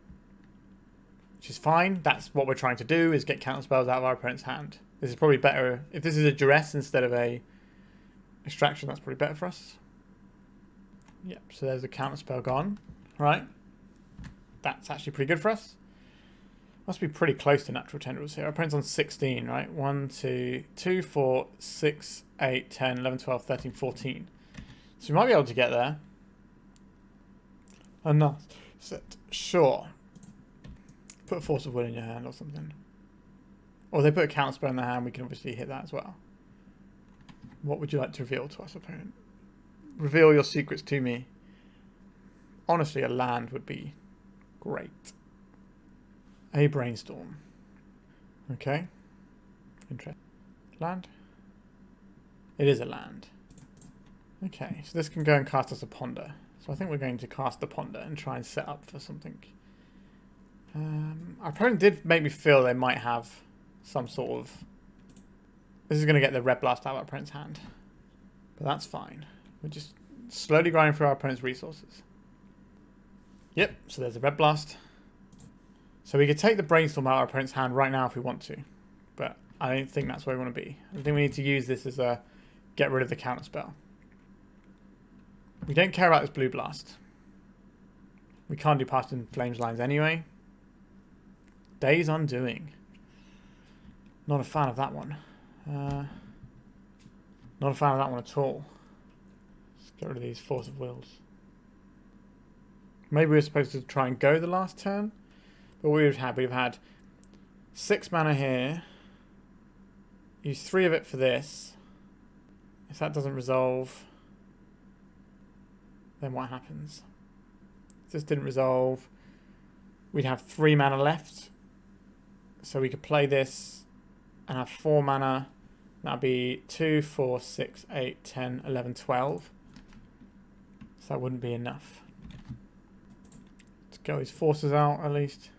Which is fine. That's what we're trying to do, is get counterspells out of our opponent's hand. This is probably better. If this is a duress instead of a extraction, that's probably better for us. Yep, so there's a counterspell gone. Right. That's actually pretty good for us. Must be pretty close to natural Tendrils here. Our opponent's on 16, right? 1, 2, 2, 4, 6, 8, 10, 11, 12, 13, 14. So we might be able to get there. Enough. Sure. Put a Force of Will in your hand or something. Or if they put a counterspell in their hand, we can obviously hit that as well. What would you like to reveal to us, opponent? Reveal your secrets to me. Honestly, a land would be great. A Brainstorm. Okay. Interesting. Land? It is a land. Okay, so this can go and cast us a Ponder. So I think we're going to cast the Ponder and try and set up for something. Our opponent did make me feel they might have some sort of... This is going to get the Red Blast out of our opponent's hand. But that's fine. We're just slowly grinding through our opponent's resources. Yep, so there's a Red Blast. So we could take the Brainstorm out of our opponent's hand right now if we want to. But I don't think that's where we want to be. I think we need to use this as a get rid of the counter spell. We don't care about this Blue Blast. We can't do Past in Flames lines anyway. Day's Undoing. Not a fan of that one. Not a fan of that one at all. Let's get rid of these Force of Wills. Maybe we're supposed to try and go the last turn. But we've had 6 mana here. Use 3 of it for this. If that doesn't resolve, then what happens? If this didn't resolve, we'd have 3 mana left. So we could play this and have 4 mana. That'd be 2, 4, 6, 8, 10, 11, 12. So that wouldn't be enough. Let's get these forces out at least.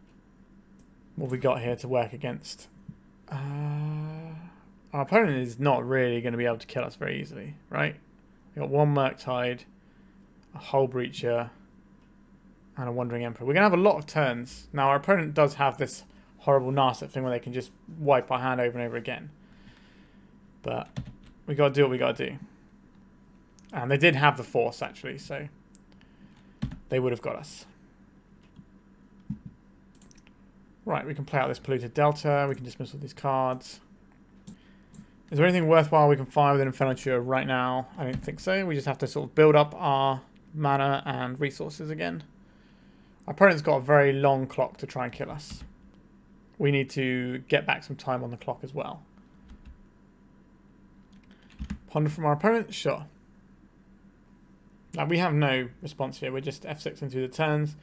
What have we got here to work against? Our opponent is not really going to be able to kill us very easily, right? We've got 1 Murktide, a Hull Breacher, and a Wandering Emperor. We're going to have a lot of turns. Now, our opponent does have this horrible Narset thing where they can just wipe our hand over and over again. But we got to do what we got to do. And they did have the Force, actually, so they would have got us. Right, we can play out this Polluted Delta. We can dismiss all these cards. Is there anything worthwhile we can find with an Infernal Tutor right now? I don't think so. We just have to sort of build up our mana and resources again. Our opponent's got a very long clock to try and kill us. We need to get back some time on the clock as well. Ponder from our opponent? Sure. Now, we have no response here. We're just F6 into the turns.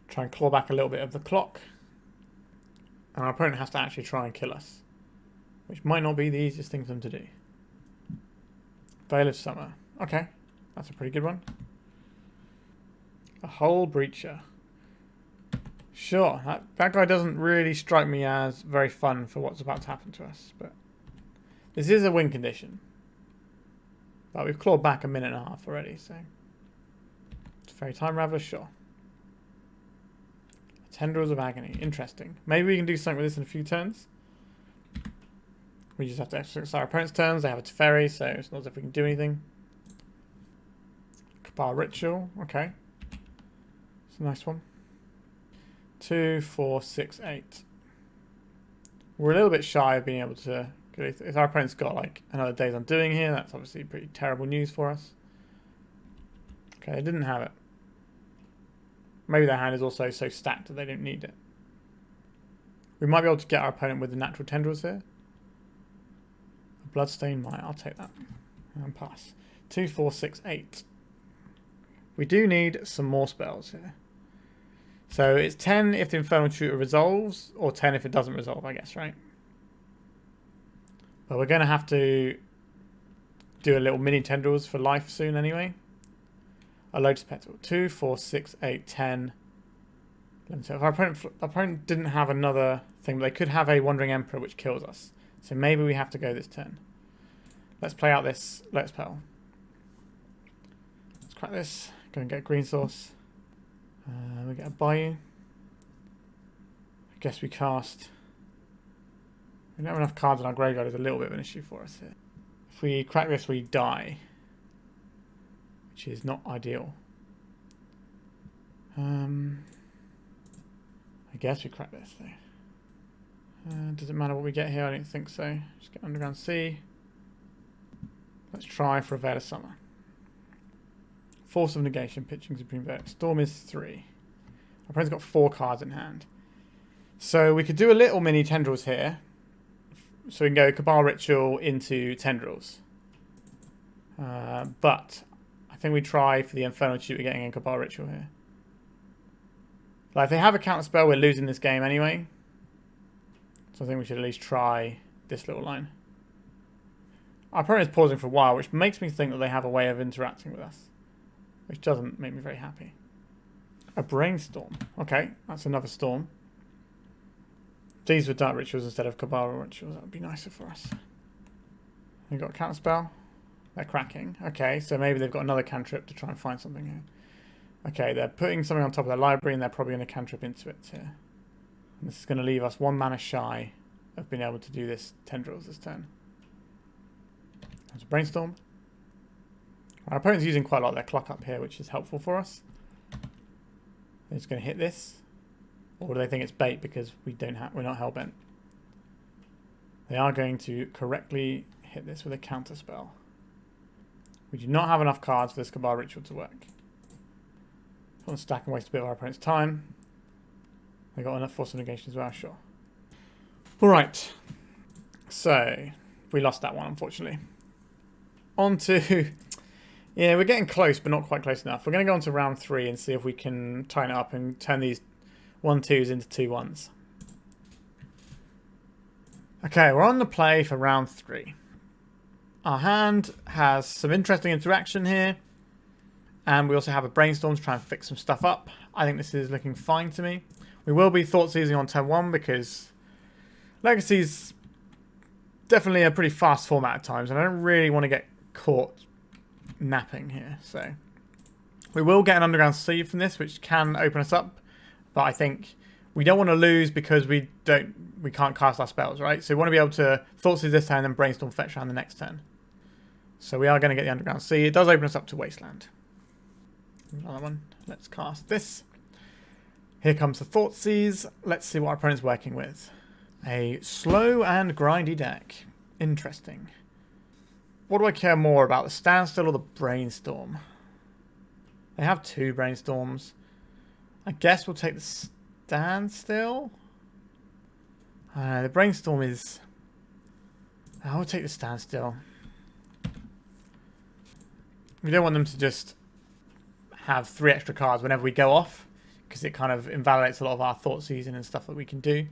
Try and claw back a little bit of the clock. And our opponent has to actually try and kill us, which might not be the easiest thing for them to do. Veil of Summer. Okay, that's a pretty good one. A Hull Breacher. Sure, that guy doesn't really strike me as very fun for what's about to happen to us, but this is a win condition. But we've clawed back a minute and a half already, so... Fairy Time Raveler, sure. Tendrils of Agony. Interesting. Maybe we can do something with this in a few turns. We just have to exercise our opponent's turns. They have a Teferi, so it's not as if we can do anything. Cabal Ritual. Okay. It's a nice one. 2, 4, 6, 8. We're a little bit shy of being able to... If our opponent's got like another Day's Undoing here, that's obviously pretty terrible news for us. Okay, they didn't have it. Maybe their hand is also so stacked that they don't need it. We might be able to get our opponent with the natural tendrils here. A Bloodstained Mire, I'll take that. And pass. 2, 4, 6, 8. We do need some more spells here. So it's 10 if the Infernal Tutor resolves, or 10 if it doesn't resolve, I guess, right? But we're going to have to do a little mini tendrils for life soon anyway. A Lotus Petal. 2, 4, 6, 8, 10, 11, 12. If our opponent didn't have another thing, but they could have a Wandering Emperor which kills us. So maybe we have to go this turn. Let's play out this Lotus Petal. Let's crack this. Go and get a green source. We get a Bayou. I guess we cast... We don't have enough cards in our graveyard is a little bit of an issue for us here. If we crack this, we die. Which is not ideal. I guess we crack this though. Does it matter what we get here? I don't think so. Just get Underground Sea. Let's try for a Veil of Summer. Force of Negation, pitching Supreme Verdict. Storm is 3. Our opponent's got 4 cards in hand. So we could do a little mini tendrils here. So we can go Cabal Ritual into tendrils. But I think we try for the Infernal Tutor getting a Cabal Ritual here. Like if they have a counter spell, we're losing this game anyway. So I think we should at least try this little line. Our opponent is pausing for a while, which makes me think that they have a way of interacting with us. Which doesn't make me very happy. A Brainstorm. Okay, that's another storm. These were Dark Rituals instead of Cabal Rituals. That would be nicer for us. They've got a counterspell. They're cracking. Okay, so maybe they've got another cantrip to try and find something here. Okay, they're putting something on top of their library and they're probably going to cantrip into it here. And this is going to leave us 1 mana shy of being able to do this Tendrils this turn. There's a Brainstorm. Our opponent's using quite a lot of their clock up here, which is helpful for us. They're just going to hit this. Or do they think it's bait because we're not hellbent? They are going to correctly hit this with a counter spell. We do not have enough cards for this Cabal Ritual to work. Don't want to stack and waste a bit of our opponent's time. They got enough force of negation as well, sure. Alright. So, we lost that one, unfortunately. On to... Yeah, we're getting close, but not quite close enough. We're going to go on to round 3 and see if we can tighten it up and turn these 1-2s into 2-1s. Okay, we're on the play for round 3. Our hand has some interesting interaction here. And we also have a Brainstorm to try and fix some stuff up. I think this is looking fine to me. We will be Thoughtseizing on turn 1 because Legacy's definitely a pretty fast format at times. And I don't really want to get caught napping here. So we will get an Underground Sea from this, which can open us up. But I think we don't want to lose because we can't cast our spells, right? So we want to be able to Thoughtseize this turn and then Brainstorm fetch around the next turn. So we are going to get the Underground Sea. It does open us up to Wasteland. Another one. Let's cast this. Here comes the Thoughtseize. Let's see what our opponent's working with. A slow and grindy deck. Interesting. What do I care more about, the Standstill or the Brainstorm? They have 2 Brainstorms. I guess we'll take the Standstill. The Brainstorm is... I'll take the Standstill. We don't want them to just have 3 extra cards whenever we go off, because it kind of invalidates a lot of our Thoughtseizing and stuff that we can do.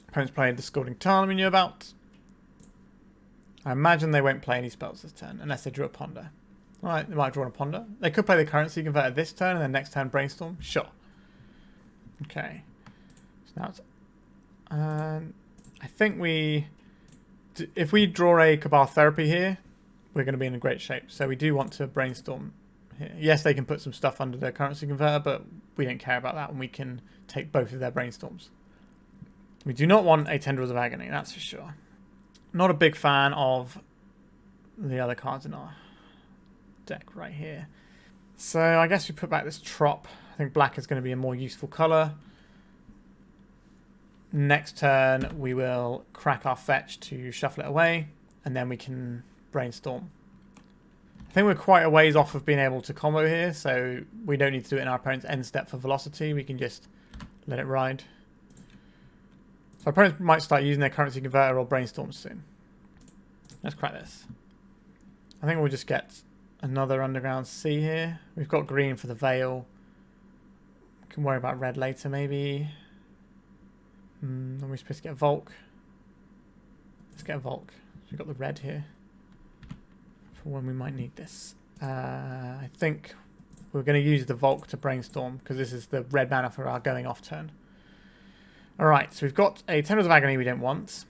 Opponent's playing the Scalding Tarn we knew about. I imagine they won't play any spells this turn, unless they drew a Ponder. Alright, they might draw a Ponder. They could play the Currency Converter this turn, and then next turn Brainstorm. Sure. Okay. So now it's... I think if we draw a Cabal Therapy here, we're going to be in great shape. So we do want to Brainstorm here. Yes, they can put some stuff under their Currency Converter, but we don't care about that, and we can take both of their Brainstorms. We do not want a Tendrils of Agony, that's for sure. Not a big fan of the other cards in our deck right here. So I guess we put back this Trop. I think black is going to be a more useful colour. Next turn we will crack our fetch to shuffle it away, and then we can Brainstorm. I think we're quite a ways off of being able to combo here, so we don't need to do it in our opponent's end step for velocity. We can just let it ride. So our opponents might start using their Currency Converter or Brainstorm soon. Let's crack this. I think we'll just get another Underground Sea here. We've got green for the Veil. We can worry about red later maybe. Are we supposed to get Volk? Let's get a Volk. So we've got the red here for when we might need this. I think we're going to use the Volk to Brainstorm because this is the red mana for our going off turn. Alright, so we've got a Tendrils of Agony we don't want.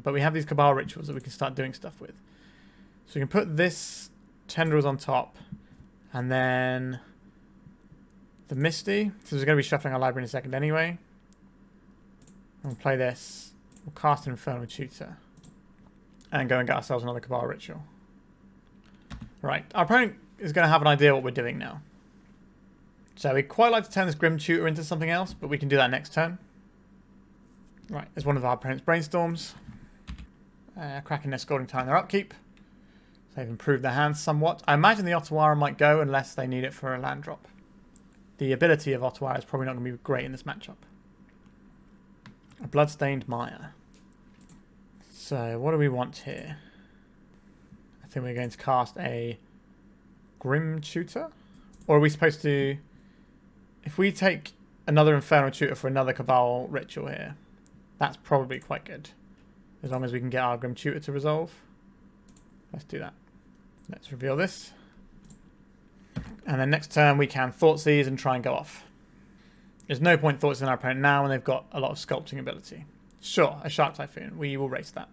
But we have these Cabal Rituals that we can start doing stuff with. So we can put this Tendrils on top. And then the Misty. So we're going to be shuffling our library in a second anyway. And we'll play this. We'll cast an Infernal Tutor. And go and get ourselves another Cabal Ritual. Right, our opponent is going to have an idea what we're doing now. So we'd quite like to turn this Grim Tutor into something else, but we can do that next turn. Right, there's one of our opponent's Brainstorms. Cracking their Scalding Tarn, their upkeep. So they've improved their hands somewhat. I imagine the Otawara might go unless they need it for a land drop. The ability of Otawara is probably not going to be great in this matchup. A Bloodstained Mire. So what do we want here? I think we're going to cast a Grim Tutor. Or are we supposed to... If we take another Infernal Tutor for another Cabal Ritual here, that's probably quite good. as long as we can get our Grim Tutor to resolve. Let's do that. Let's reveal this. And then next turn we can Thoughtseize and try and go off. There's no point Thoughtseizing our opponent now when they've got a lot of sculpting ability. Sure, a Shark Typhoon. We will race that,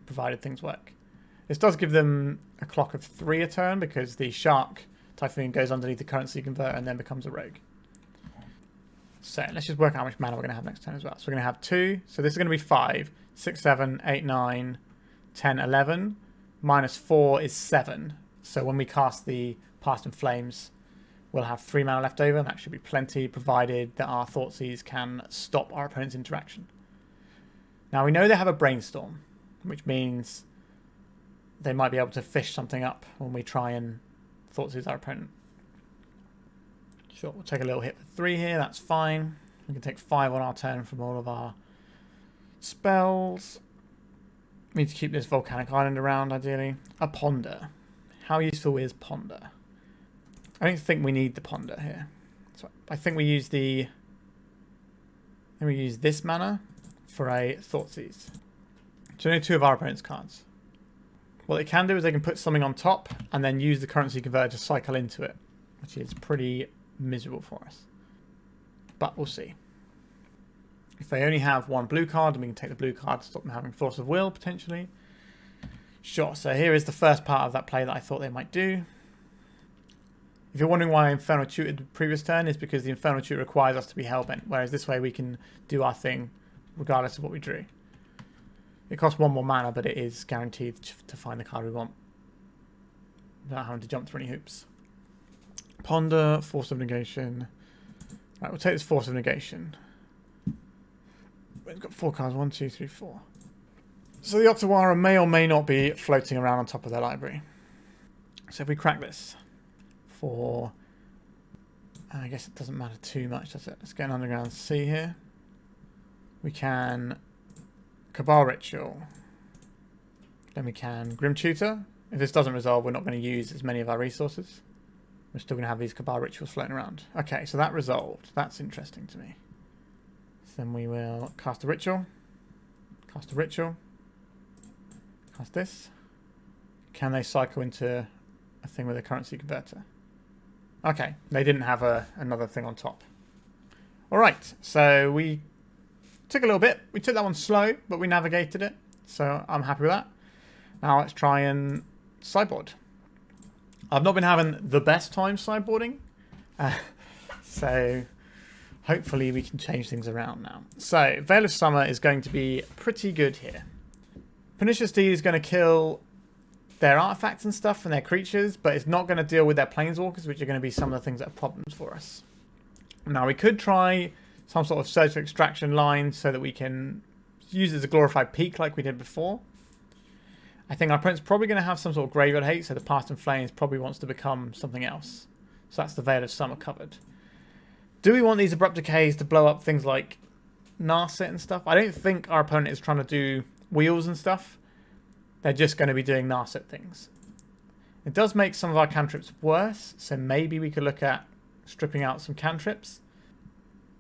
provided things work. This does give them a clock of 3 a turn because the Shark Typhoon goes underneath the currency converter and then becomes a rogue. So let's just work out how much mana we're going to have next turn as well. So we're going to have 2. So this is going to be 5, 6, 7, 8, 9, 10, 11. Minus 4 is 7. So when we cast the Past in Flames, we'll have 3 mana left over, and that should be plenty, provided that our Thoughtseize can stop our opponent's interaction. Now we know they have a Brainstorm, which means they might be able to fish something up when we try and Thoughtseize our opponent. Sure, we'll take a little hit for 3 here, that's fine. We can take 5 on our turn from all of our spells. We need to keep this Volcanic Island around, ideally. A Ponder. How useful is Ponder? I don't think we need the Ponder here. So I think we use the... Then we use this mana for a Thoughtseize. So only 2 of our opponent's cards. What they can do is they can put something on top and then use the currency converter to cycle into it, which is pretty miserable for us. But we'll see. If they only have 1 blue card, then we can take the blue card to stop them having Force of Will, potentially. Sure, so here is the first part of that play that I thought they might do. If you're wondering why I Infernal Tutored the previous turn, it's because the Infernal Tutor requires us to be Hellbent, whereas this way we can do our thing regardless of what we drew. It costs 1 more mana, but it is guaranteed to find the card we want without having to jump through any hoops. Ponder, Force of Negation. Right, we'll take this Force of Negation. We've got 4 cards, 1, 2, 3, 4. So the Otawara may or may not be floating around on top of their library. So if we crack this for... I guess it doesn't matter too much, does it? Let's get an Underground Sea here. We can Cabal Ritual. Then we can Grim Tutor. If this doesn't resolve, we're not going to use as many of our resources. We're still going to have these Cabal Rituals floating around. Okay, so that resolved. That's interesting to me. So then we will cast a Ritual. Cast a Ritual. Cast this. Can they cycle into a thing with a currency converter? Okay, they didn't have another thing on top. Alright, so we took a little bit. We took that one slow, but we navigated it. So I'm happy with that. Now let's try and sideboard. I've not been having the best time sideboarding. So hopefully we can change things around now. So Veil of Summer is going to be pretty good here. Pernicious Deed is going to kill their artifacts and stuff and their creatures, but it's not going to deal with their planeswalkers, which are going to be some of the things that are problems for us. Now we could try some sort of surgical extraction line so that we can use it as a glorified peak like we did before. I think our opponent's probably going to have some sort of graveyard hate, so the Past in Flames probably wants to become something else. So that's the Veil of Summer covered. Do we want these Abrupt Decays to blow up things like Narset and stuff? I don't think our opponent is trying to do wheels and stuff. They're just going to be doing Narset things. It does make some of our cantrips worse, so maybe we could look at stripping out some cantrips.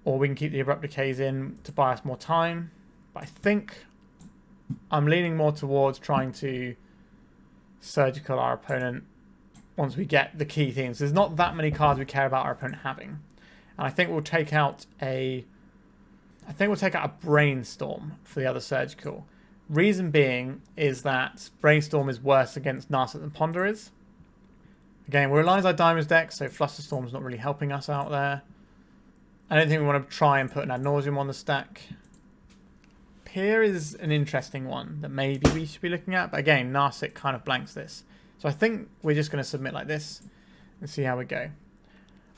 Or we can keep the Abrupt Decays in to buy us more time. But I think I'm leaning more towards trying to surgical our opponent once we get the key things. There's not that many cards we care about our opponent having. And I think we'll take out a Brainstorm for the other surgical. Reason being is that Brainstorm is worse against Narset than Ponder is. Again, we're Alliance Eye Diamonds deck, so Flusterstorm's not really helping us out there. I don't think we want to try and put an Ad Nauseam on the stack. Here is an interesting one that maybe we should be looking at, but again, Narset kind of blanks this. So I think we're just going to submit like this and see how we go.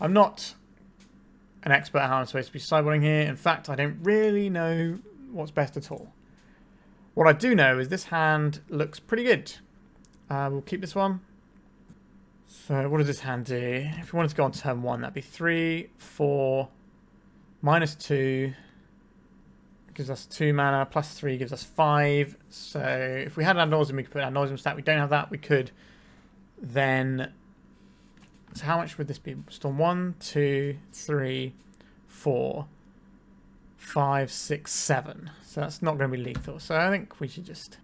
I'm not an expert at how I'm supposed to be sideboarding here. In fact, I don't really know what's best at all. What I do know is this hand looks pretty good. We'll keep this one. So what does this hand do? If we wanted to go on turn 1, that'd be 3, 4, -2. Gives us 2 mana, +3 gives us 5. So if we had an Ad Nauseam, we could put an Ad Nauseam stat. We don't have that. We could then... So how much would this be? Storm 1, 2, 3, 4. 5, 6, 7. So that's not going to be lethal. So I think we should just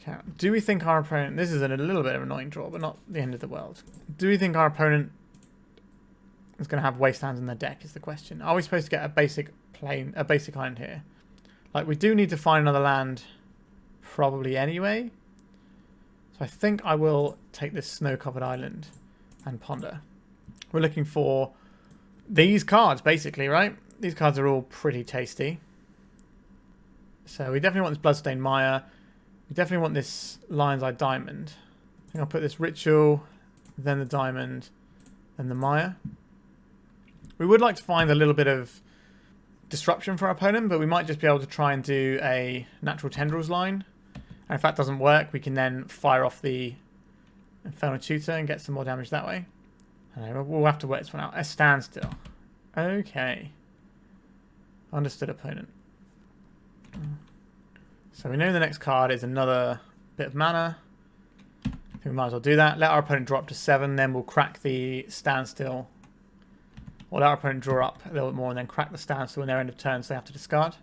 count. Do we think our opponent... This is a little bit of an annoying draw, but not the end of the world. Do we think our opponent is going to have wastelands in their deck is the question. Are we supposed to get a basic island here? Like, we do need to find another land probably anyway. So I think I will take this snow-covered island and ponder. We're looking for these cards, basically, right? These cards are all pretty tasty. So we definitely want this Bloodstained Mire. We definitely want this Lion's Eye Diamond. I think I'll put this Ritual, then the Diamond, then the Mire. We would like to find a little bit of disruption for our opponent, but we might just be able to try and do a natural Tendrils line. And if that doesn't work, we can then fire off the Infernal Tutor and get some more damage that way. We'll have to work this one out. A standstill. Okay. Understood, opponent. So we know the next card is another bit of mana. I think we might as well do that. Let our opponent draw up to 7, then we'll crack the standstill. Or let our opponent draw up a little bit more and then crack the standstill in their end of turn, so they have to discard.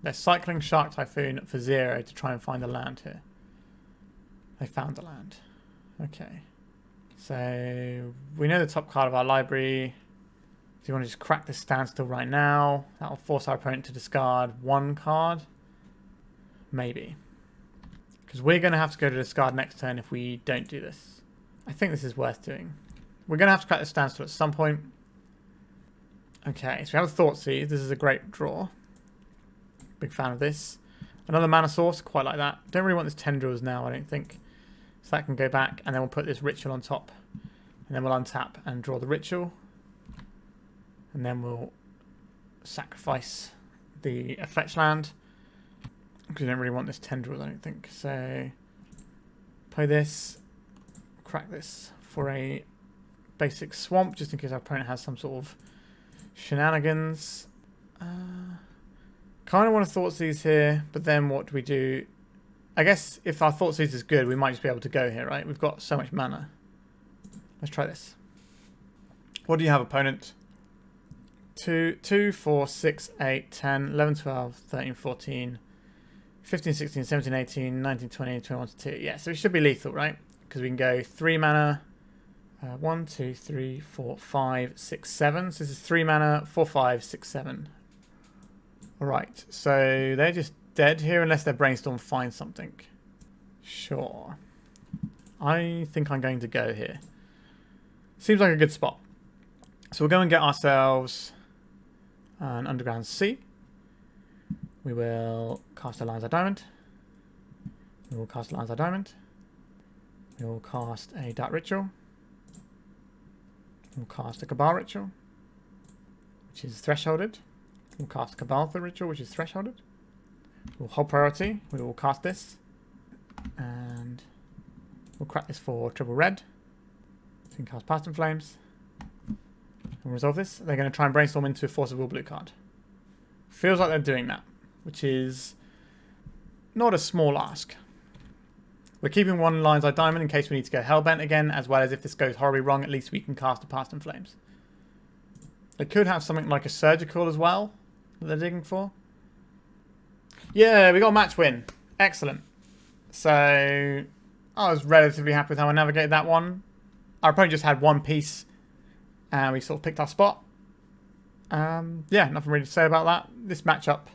They're cycling Shark Typhoon for 0 to try and find a land here. They found the land. Okay. So we know the top card of our library. Do you want to just crack this standstill right now? That'll force our opponent to discard 1 card. Maybe. Because we're going to have to go to discard next turn if we don't do this. I think this is worth doing. We're going to have to crack the standstill at some point. Okay, so we have a Thoughtseize. This is a great draw. Big fan of this. Another mana source, quite like that. Don't really want this Tendrils now, I don't think. So that can go back, and then we'll put this Ritual on top. And then we'll untap and draw the Ritual. And then we'll sacrifice the fetch land. Because we don't really want this Tendrils, I don't think. So, play this. Crack this for a basic swamp, just in case our opponent has some sort of shenanigans. Kind of want to Thoughtseize here, but then what do we do? I guess if our Thoughtseize is good, we might just be able to go here, right? We've got so much mana. Let's try this. What do you have, opponent? 2, 4, 6, 8, 10, 11, 12, 13, 14, 15, 16, 17, 18, 19, 20, 21 to 2. Yeah, so it should be lethal, right? Because we can go 3 mana. 1, 2, 3, 4, 5, 6, 7. So this is 3 mana, 4, 5, 6, 7. Alright, so they're just dead here unless their Brainstorm finds something. Sure. I think I'm going to go here. Seems like a good spot. So we'll go and get ourselves an Underground Sea. We will cast a Lion's Eye Diamond. We will cast a Lion's Eye Diamond. We will cast a Dark Ritual. We'll cast a Cabal Ritual, which is thresholded. We'll cast a Cabal Ritual, which is thresholded. We'll hold priority. We will cast this. And we'll crack this for triple red. So we can cast Past in Flames. And resolve this. They're going to try and Brainstorm into a Force of Will blue card. Feels like they're doing that, which is not a small ask. We're keeping 1 Lion's Eye Diamond in case we need to go Hellbent again, as well as if this goes horribly wrong, at least we can cast a Past in Flames. They could have something like a Surgical as well that they're digging for. Yeah, we got a match win. Excellent. So, I was relatively happy with how I navigated that one. Our opponent just had 1 piece, and we sort of picked our spot. Yeah, nothing really to say about that. This matchup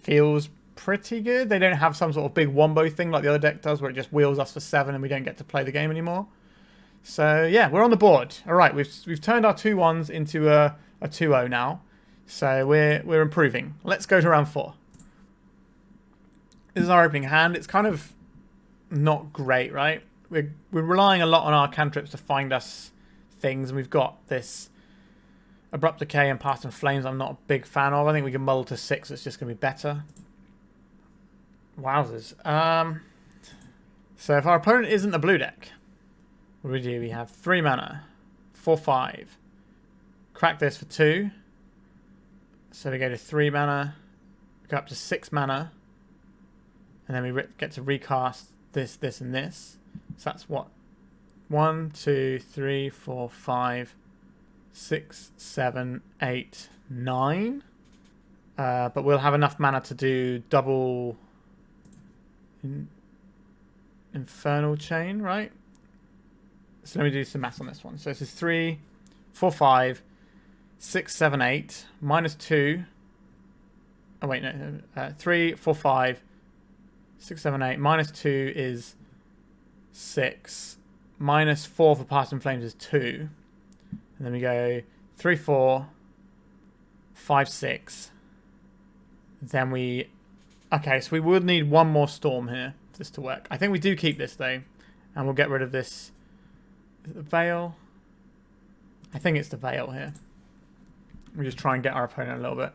feels pretty good. They don't have some sort of big wombo thing like the other deck does where it just wheels us for 7 and we don't get to play the game anymore. So yeah, we're on the board. Alright, we've turned our 2-1s into a 2-0 now. So we're improving. Let's go to round 4. This is our opening hand. It's kind of not great, right? We're relying a lot on our cantrips to find us things, and we've got this Abrupt Decay and Past in Flames I'm not a big fan of. I think we can muddle to 6. It's just going to be better. Wowzers. So if our opponent isn't the blue deck, what do? We have 3 mana. 4, 5. Crack this for 2. So we go to 3 mana. We go up to 6 mana. And then we get to recast this, this, and this. So that's what? 1, 2, 3, 4, 5, 6, 7, 8, 9. But we'll have enough mana to do double Infernal Chain, right? So let me do some maths on this one. So this is 3, 4, 5, 6, 7, 8, minus 2. Oh, wait, no. 3, 4, 5, 6, 7, 8. Minus 2 is 6. Minus 4 for Past in Flames is 2. And then we go 3, 4, 5, 6. Then we... Okay, so we would need one more Storm here for this to work. I think we do keep this, though. And we'll get rid of this... Is it the Veil? I think it's the Veil here. We just try and get our opponent a little bit.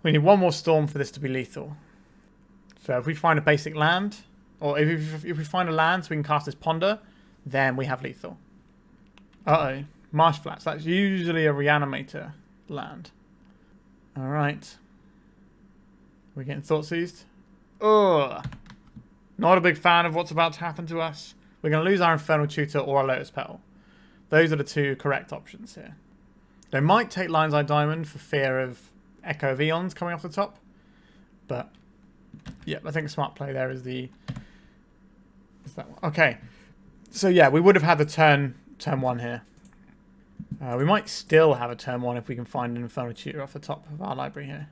We need one more Storm for this to be lethal. So if we find a basic land, or if we find a land so we can cast this Ponder, then we have lethal. Uh-oh. Marsh Flats. That's usually a Reanimator land. Alright. We're getting Thoughtseized. Ugh. Not a big fan of what's about to happen to us. We're going to lose our Infernal Tutor or our Lotus Petal. Those are the two correct options here. They might take Lion's Eye Diamond for fear of Echo of Eons coming off the top. But, yeah, I think a smart play there is the... Is that one? Okay. So, yeah, we would have had the turn 1 here. We might still have a turn 1 if we can find an Infernal Tutor off the top of our library here.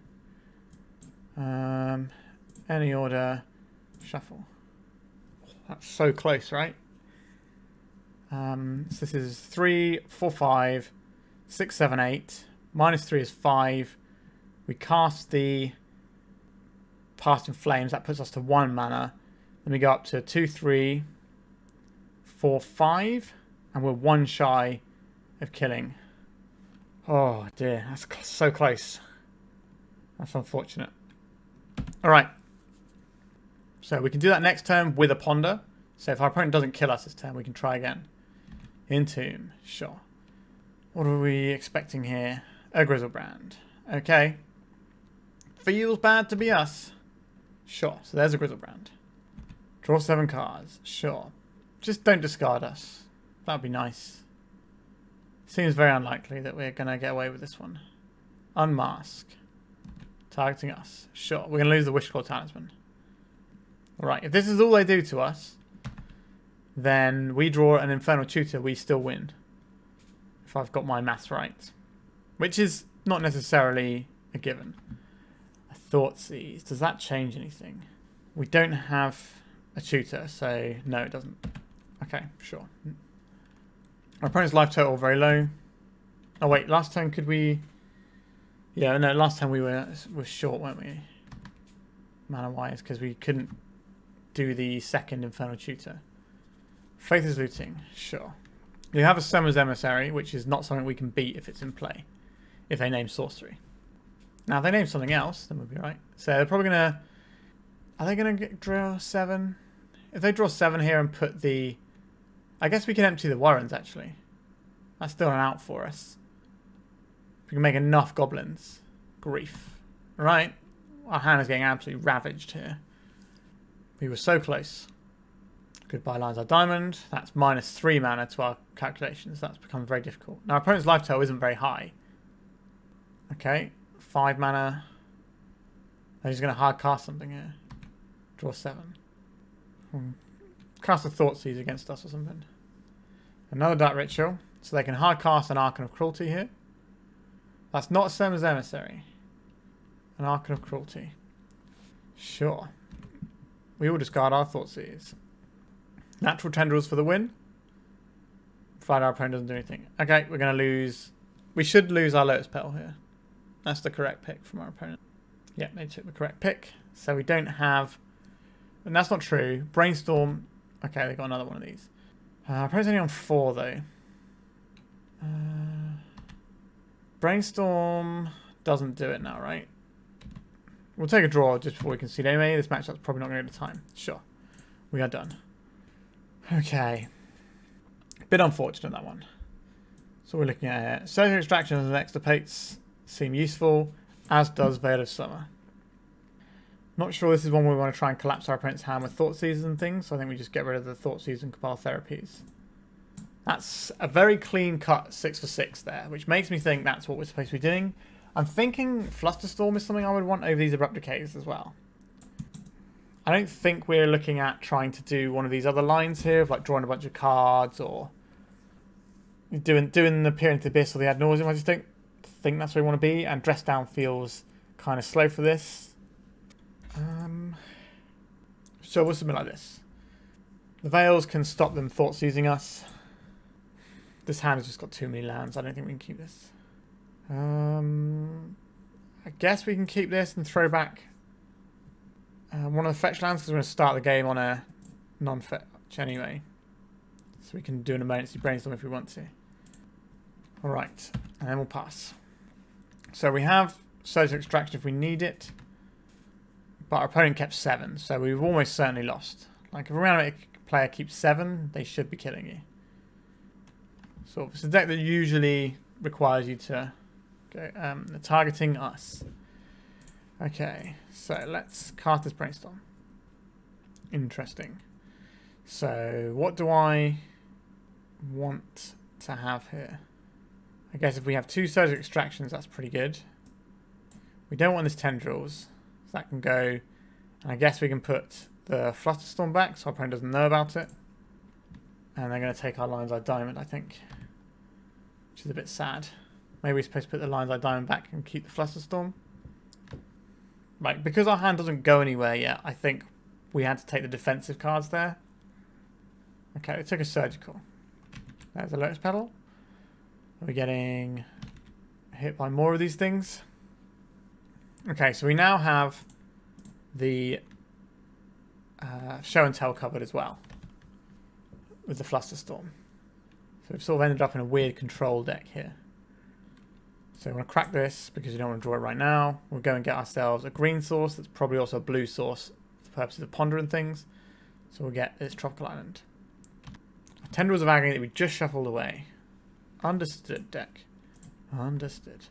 Any order, shuffle. That's so close, right? So this is 3, 4, 5, 6, 7, 8. Minus 3 is 5. We cast the Past in Flames. That puts us to 1 mana. Then we go up to 2, 3, 4, 5. And we're 1 shy of killing. Oh dear, that's so close. That's unfortunate. Alright. So we can do that next turn with a Ponder. So if our opponent doesn't kill us this turn, we can try again. Entomb, sure. What are we expecting here? A Grizzlebrand. Okay. Feels bad to be us. Sure, so there's a Grizzlebrand. Draw 7 cards. Sure. Just don't discard us. That would be nice. Seems very unlikely that we're going to get away with this one. Unmask. Targeting us. Sure, we're going to lose the Wishclaw Talisman. Alright, if this is all they do to us, then we draw an Infernal Tutor, we still win. If I've got my maths right. Which is not necessarily a given. A Thoughtseize. Does that change anything? We don't have a tutor, so no, it doesn't. Okay, sure. Our opponent's life total very low. Oh wait, last time could we... Yeah, no, last time we were short, weren't we? Mana-wise, because we couldn't do the second Infernal Tutor. Faith is Looting, sure. We have a Summer's Emissary, which is not something we can beat if it's in play. If they name Sorcery. Now, if they name something else, then we'll be right. So they're probably going to... Are they going to draw 7? If they draw 7 here and put the... I guess we can empty the Warrens, actually. That's still an out for us. If we can make enough goblins. Grief. Right. Our hand is getting absolutely ravaged here. We were so close. Goodbye, Lion's Eye Diamond. That's minus 3 mana to our calculations. That's become very difficult. Now, our opponent's life total isn't very high. Okay. 5 mana. They're just going to hard cast something here. Draw 7. Cast a Thoughtseize against us or something. Another Dark Ritual. So they can hard cast an Archon of Cruelty here. That's not a Summer's Emissary. An Archon of Cruelty. Sure. We will discard our Thoughtseize. Natural Tendrils for the win. Provided our opponent doesn't do anything. Okay, we're going to lose... We should lose our Lotus Petal here. That's the correct pick from our opponent. Yeah, they took the correct pick. So we don't have... And that's not true. Brainstorm... Okay, they got another one of these. Our opponent's only on 4, though. Brainstorm doesn't do it now, right? We'll take a draw just before we concede anyway. This matchup's probably not going to get the time. Sure. We are done. Okay. Bit unfortunate, that one. So we're looking at here. Surgical Extractions and Extirpates seem useful, as does Veil of Summer. Not sure this is one where we want to try and collapse our opponent's hand with Thoughtseizes and things, so I think we just get rid of the Thoughtseize and Cabal Therapies. That's a very clean cut 6 for 6 there, which makes me think that's what we're supposed to be doing. I'm thinking Flusterstorm is something I would want over these Abrupt Decays as well. I don't think we're looking at trying to do one of these other lines here of like drawing a bunch of cards or doing the Peer into the Abyss or the Ad Nauseam. I just don't think that's where we want to be, and Dress Down feels kind of slow for this. So we'll submit like this. The Veils can stop them Thoughtseizing us. This hand has just got too many lands. I don't think we can keep this. I guess we can keep this and throw back one of the fetch lands because we're going to start the game on a non-fetch anyway. So we can do an emergency brainstorm if we want to. Alright, and then we'll pass. So we have Surgical Extraction if we need it. But our opponent kept 7, so we've almost certainly lost. Like if a Reanimate player keeps 7, they should be killing you. So it's a deck that usually requires you to go targeting us. Okay, so let's cast this Brainstorm. Interesting. So what do I want to have here? I guess if we have 2 Surgical Extractions, that's pretty good. We don't want this Tendrils. So that can go, and I guess we can put the Flusterstorm back so our opponent doesn't know about it. And they're going to take our Lion's Eye Diamond, I think. Which is a bit sad. Maybe we're supposed to put the Lion's Eye Diamond back and keep the Flusterstorm. Right, because our hand doesn't go anywhere yet, I think we had to take the defensive cards there. Okay, we took a Surgical. There's a Lotus Petal. Are we getting hit by more of these things? Okay, so we now have the Show and Tell covered as well with the Flusterstorm. So we've sort of ended up in a weird control deck here. So we want to crack this because we don't want to draw it right now. We'll go and get ourselves a green source that's probably also a blue source for purposes of pondering things. So we'll get this Tropical Island. Tendrils of Agony that we just shuffled away. Understood, deck. Understood.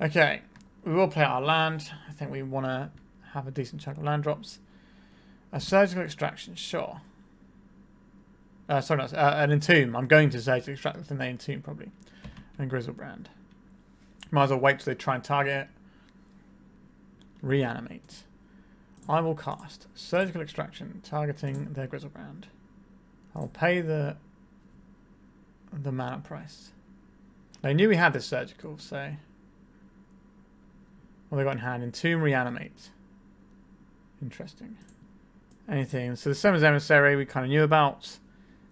Okay, we will play our land. I think we want to have a decent chunk of land drops. A Surgical Extraction, sure. Sorry, not an Entomb. I'm going to Surgical Extract and they Entomb probably. And Grizzlebrand. Might as well wait till they try and target it. Reanimate. I will cast Surgical Extraction targeting their Grizzlebrand. I'll pay the mana price. They knew we had this Surgical, so... Well, they got in hand. Entomb, Reanimate. Interesting. Anything. So the Summer's Emissary we kind of knew about.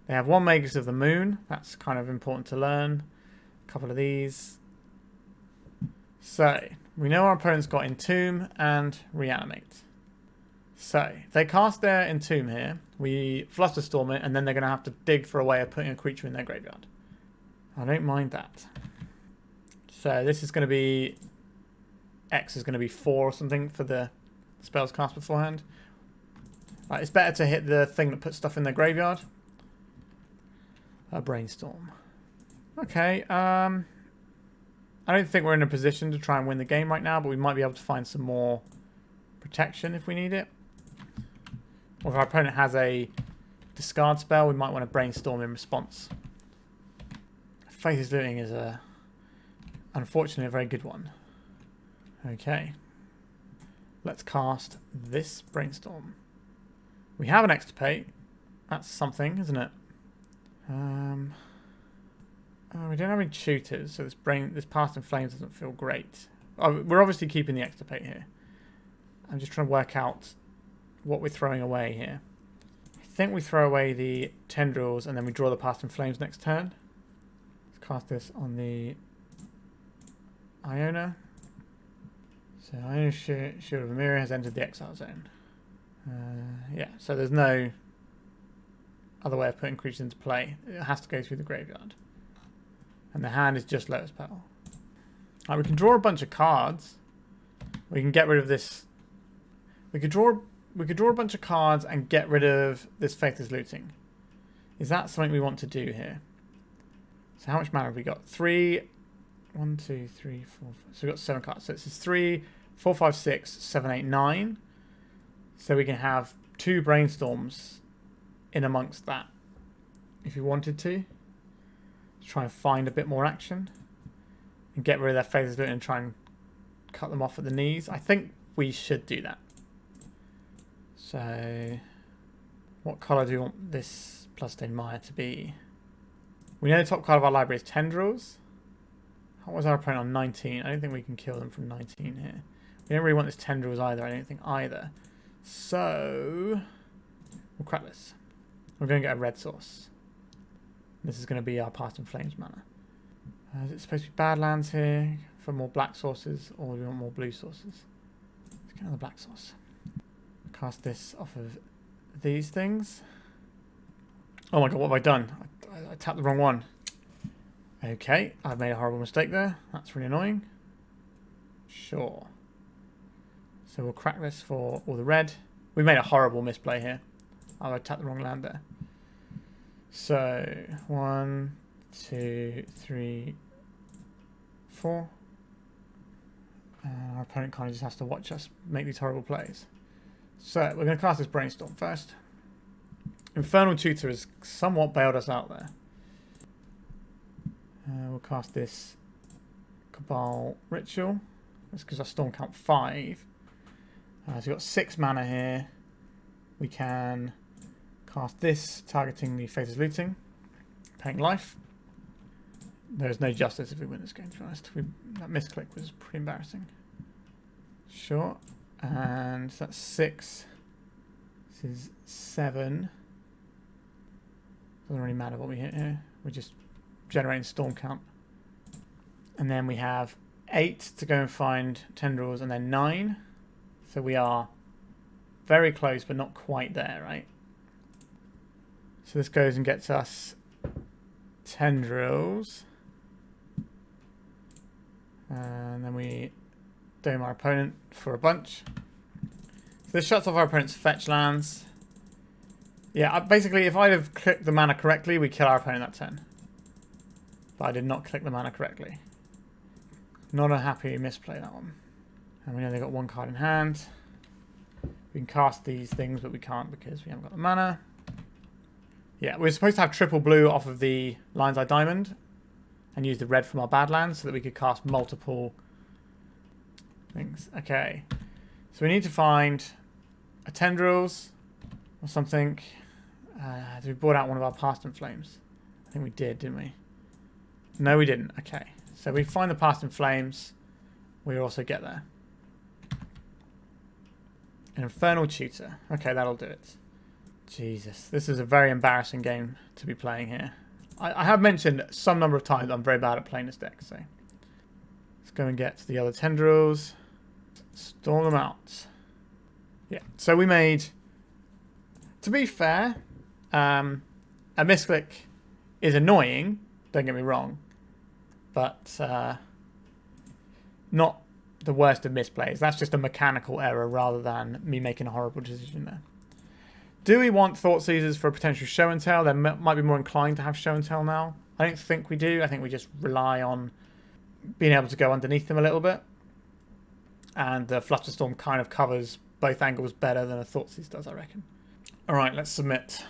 They have 1 Magus of the Moon. That's kind of important to learn. A couple of these. So, we know our opponent's got Entomb and Reanimate. So, if they cast their Entomb here, we Flusterstorm it, and then they're going to have to dig for a way of putting a creature in their graveyard. I don't mind that. So, this is going to be... X is going to be 4 or something for the spells cast beforehand. Right, it's better to hit the thing that puts stuff in their graveyard. A Brainstorm. Okay, I don't think we're in a position to try and win the game right now, but we might be able to find some more protection if we need it. Or if our opponent has a discard spell, we might want to Brainstorm in response. Faithless Looting is unfortunately a very good one. Okay. Let's cast this Brainstorm. We have an Extirpate. That's something, isn't it? We don't have any tutors, so this Past in Flames doesn't feel great. Oh, we're obviously keeping the Extirpate here. I'm just trying to work out what we're throwing away here. I think we throw away the Tendrils and then we draw the Past in Flames next turn. Let's cast this on the Iona. So Iona Shield of Mire has entered the exile zone. Yeah, so there's no other way of putting creatures into play. It has to go through the graveyard. And the hand is just Lotus Petal. Right, we can draw a bunch of cards. We can get rid of this. We could draw a bunch of cards and get rid of this Faithless Looting. Is that something we want to do here? So how much mana have we got? 3, 1, 2, 3, 4, 5. So we've got 7 cards. So this is 3, 4, 5, 6, 7, 8, 9. So we can have 2 Brainstorms in amongst that if you wanted to. Try and find a bit more action and get rid of their Faithless Looting and try and cut them off at the knees. I think we should do that. So, what colour do we want this Bloodstained Mire to be? We know the top card of our library is Tendrils. How was our opponent on 19? I don't think we can kill them from 19 here. We don't really want this Tendrils either, I don't think either. So, we'll crack this. We're going to get a red source. This is going to be our Past in Flames mana. Is it supposed to be Badlands here for more black sources, or do we want more blue sources? Let's get another black source. Cast this off of these things. Oh my god, what have I done? I tapped the wrong one. Okay, I've made a horrible mistake there. That's really annoying. Sure. So we'll crack this for all the red. We made a horrible misplay here. I tapped the wrong land there. So 1, 2, 3, 4. Our opponent kind of just has to watch us make these horrible plays. So we're going to cast this Brainstorm first. Infernal Tutor has somewhat bailed us out there. We'll cast this Cabal Ritual. That's because our Storm count 5. So we've got 6 mana here. We can cast this, targeting the Faithless Looting, paying life. There's no justice if we win this game, to be honest. That misclick was pretty embarrassing. Sure. And that's 6. This is 7. Doesn't really matter what we hit here. We're just generating storm count. And then we have 8 to go and find Tendrils, and then 9. So we are very close, but not quite there, right? So this goes and gets us Tendrils. And then we dome our opponent for a bunch. So this shuts off our opponent's fetch lands. Yeah, basically, if I'd have clicked the mana correctly, we kill our opponent that turn. But I did not click the mana correctly. Not a happy misplay, that one. And we know they've got 1 card in hand. We can cast these things, but we can't because we haven't got the mana. Yeah, we're supposed to have triple blue off of the Lion's Eye Diamond and use the red from our Badlands so that we could cast multiple things. Okay, so we need to find a Tendrils or something. Did we brought out one of our Past in Flames? I think we did, didn't we? No, we didn't. Okay, so we find the Past in Flames. We also get there. An Infernal Tutor. Okay, that'll do it. Jesus, this is a very embarrassing game to be playing here. I have mentioned some number of times I'm very bad at playing this deck, so let's go and get to the other Tendrils. Storm them out. Yeah, so we made, to be fair, a misclick is annoying, don't get me wrong, but not the worst of misplays. That's just a mechanical error rather than me making a horrible decision there. Do we want Thoughtseizes for a potential show and tell? They might be more inclined to have show and tell now. I don't think we do. I think we just rely on being able to go underneath them a little bit. And the Flusterstorm kind of covers both angles better than a Thoughtseize does, I reckon. Alright, let's submit.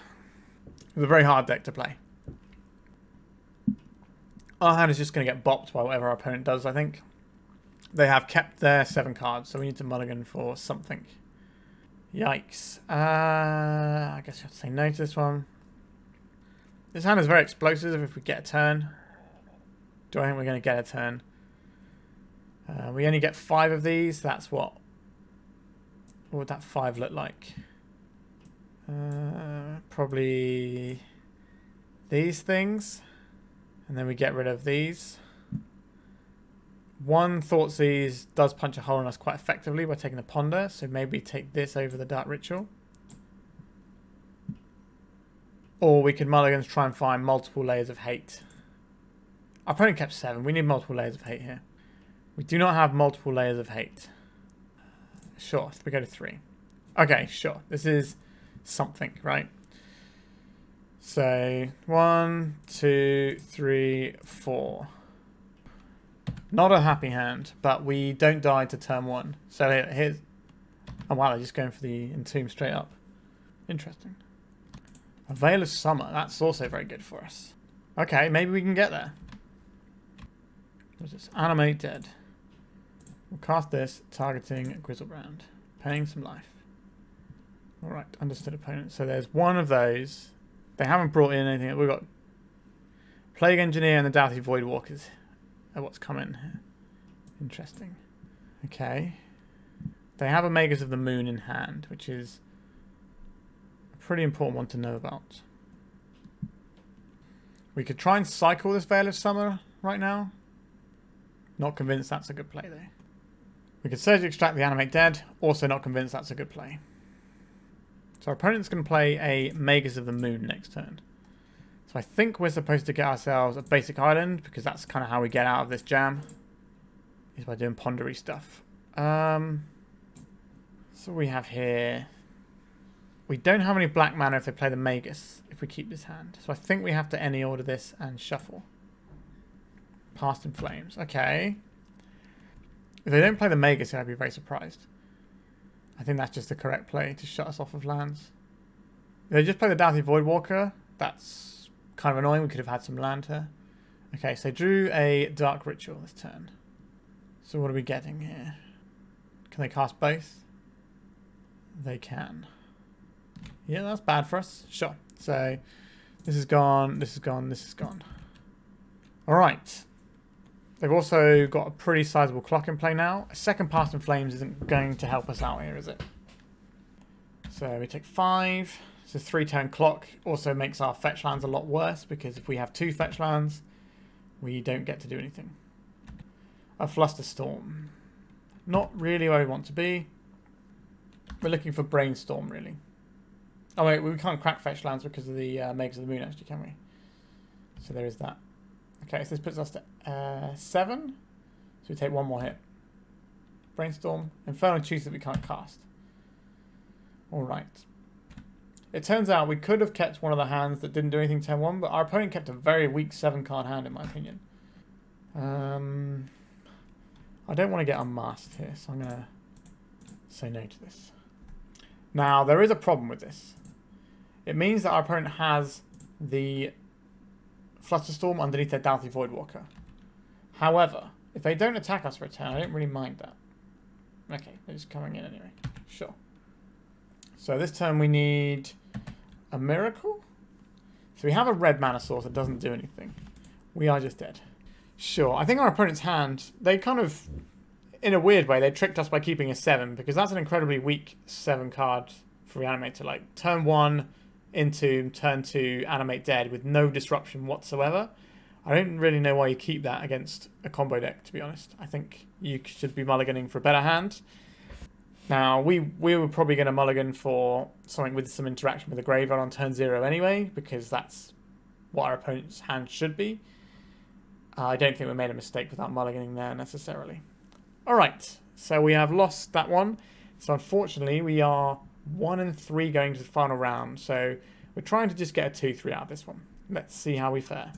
It's a very hard deck to play. Our hand is just going to get bopped by whatever our opponent does, I think. They have kept their 7 cards, so we need to mulligan for something. Yikes. I guess you have to say no to this one. This hand is very explosive if we get a turn. Do I think we're going to get a turn? We only get 5 of these. That's what would that 5 look like? Probably these things. And then we get rid of these. 1 Thoughtseize does punch a hole in us quite effectively by taking the Ponder, so maybe take this over the Dark Ritual. Or we could mulligan to try and find multiple layers of hate. Our opponent kept 7. We need multiple layers of hate here. We do not have multiple layers of hate. Sure, we go to 3. Okay, sure. This is something, right? So 1, 2, 3, 4. Not a happy hand, but we don't die to turn 1. So here's... Oh wow, they're just going for the Entomb straight up. Interesting. A Veil of Summer. That's also very good for us. Okay, maybe we can get there. What's this? Animate Dead. We'll cast this, targeting Grizzlebrand, paying some life. Alright, understood opponent. So there's one of those. They haven't brought in anything. We've got Plague Engineer and the Doughty Voidwalkers are what's coming here. Interesting. Okay. They have a Magus of the Moon in hand, which is a pretty important one to know about. We could try and cycle this Veil of Summer right now. Not convinced that's a good play, though. We could Surge Extract the Animate Dead. Also not convinced that's a good play. So our opponent's going to play a Magus of the Moon next turn. So I think we're supposed to get ourselves a basic island, because that's kind of how we get out of this jam. Is by doing pondery stuff. So we have here... We don't have any black mana if they play the Magus, if we keep this hand. So I think we have to any order this and shuffle. Past in Flames. Okay. If they don't play the Magus, I'd be very surprised. I think that's just the correct play to shut us off of lands. If they just play the Doughty Voidwalker, that's kind of annoying. We could have had some land here. Okay, so they drew a Dark Ritual this turn. So what are we getting here? Can they cast both? They can. Yeah, that's bad for us. Sure. So this is gone, this is gone, this is gone. Alright. They've also got a pretty sizable clock in play now. A second Past in Flames isn't going to help us out here, is it? So we take 5. It's a 3-turn clock. Also makes our fetch lands a lot worse, because if we have 2 fetch lands, we don't get to do anything. A Flusterstorm. Not really where we want to be. We're looking for Brainstorm, really. Oh wait, we can't crack fetch lands because of the Magus of the Moon, actually, can we? So there is that. Okay, so this puts us to 7. So we take 1 more hit. Brainstorm. Infernal Tutor that we can't cast. Alright. It turns out we could have kept one of the hands that didn't do anything turn 1, but our opponent kept a very weak 7-card hand, in my opinion. I don't want to get unmasked here, so I'm going to say no to this. Now, there is a problem with this. It means that our opponent has the Flusterstorm underneath their Doughty Voidwalker. However, if they don't attack us for a turn, I don't really mind that. Okay, they're just coming in anyway. Sure. So this turn we need a miracle. So we have a red mana source that doesn't do anything. We are just dead. Sure, I think our opponent's hand, they kind of, in a weird way, they tricked us by keeping a 7, because that's an incredibly weak 7 card for Reanimator. Like, turn 1, Entomb, turn 2, Animate Dead with no disruption whatsoever. I don't really know why you keep that against a combo deck, to be honest. I think you should be mulliganing for a better hand. Now, we were probably going to mulligan for something with some interaction with the graveyard on turn 0 anyway, because that's what our opponent's hand should be. I don't think we made a mistake without mulliganing there necessarily. Alright, so we have lost that one. So unfortunately, we are 1-3 going to the final round. So we're trying to just get a 2-3 out of this one. Let's see how we fare.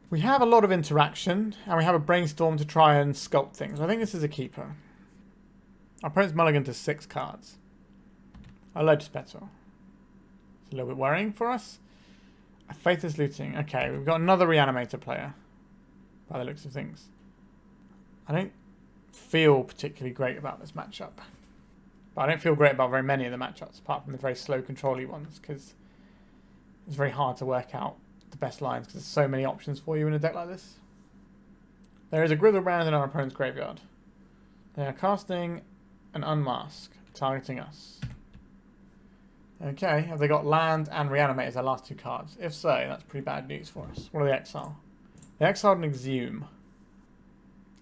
We have a lot of interaction, and we have a Brainstorm to try and sculpt things. I think this is a keeper. Our opponent's mulligan to 6 cards. A Lotus Petal. It's a little bit worrying for us. A Faithless Looting. Okay, we've got another Reanimator player, by the looks of things. I don't feel particularly great about this matchup. But I don't feel great about very many of the matchups, apart from the very slow control-y ones, because it's very hard to work out the best lines, because there's so many options for you in a deck like this. There is a Grizzlebrand in our opponent's graveyard. They are casting an Unmask, targeting us. Okay, have they got land and Reanimate as their last 2 cards? If so, that's pretty bad news for us. What do they exile? They exiled an Exhume.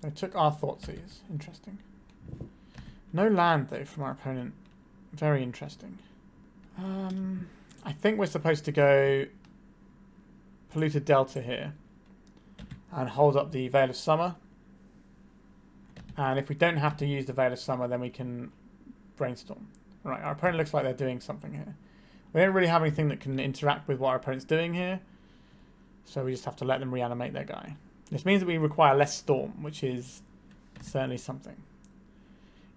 They took our Thoughtseize. Interesting. No land, though, from our opponent. Very interesting. I think we're supposed to go Polluted Delta here and hold up the Veil of Summer. And if we don't have to use the Veil of Summer, then we can Brainstorm. Right, our opponent looks like they're doing something here. We don't really have anything that can interact with what our opponent's doing here. So we just have to let them reanimate their guy. This means that we require less Storm, which is certainly something.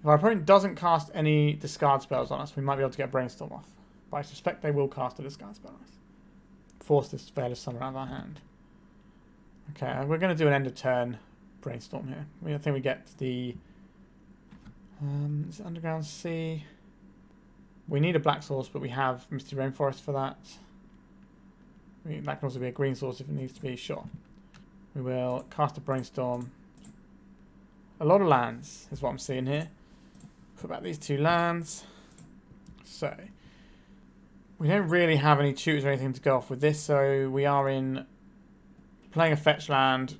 If our opponent doesn't cast any discard spells on us, we might be able to get Brainstorm off. But I suspect they will cast a discard spell on us. Force this Veil of Summer out of our hand. Okay, we're going to do an end of turn Brainstorm here. I think we get the is it Underground Sea? We need a black source, but we have Misty Rainforest for that. That can also be a green source if it needs to be, sure. We will cast a Brainstorm. A lot of lands is what I'm seeing here. Put back these 2 lands. So, we don't really have any tutors or anything to go off with this, so we are in playing a fetch land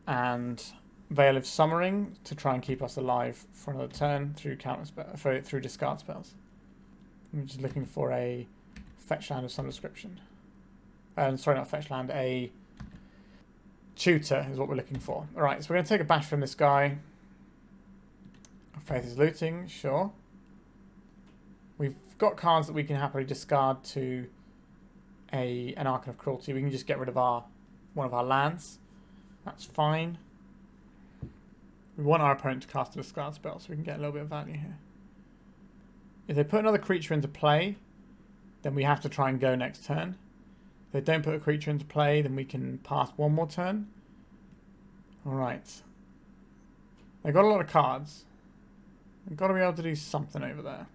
and Veil of Summering to try and keep us alive for another turn through through discard spells. I'm just looking for a fetch land of some description. Sorry, not fetch land, a tutor is what we're looking for. Alright, so we're going to take a bash from this guy. Faith is looting, sure. We've got cards that we can happily discard to an Archon of Cruelty. We can just get rid of one of our lands. That's fine. We want our opponent to cast a discard spell so we can get a little bit of value here. If they put another creature into play, then we have to try and go next turn. If they don't put a creature into play, then we can pass one more turn. Alright. They've got a lot of cards. They've got to be able to do something over there.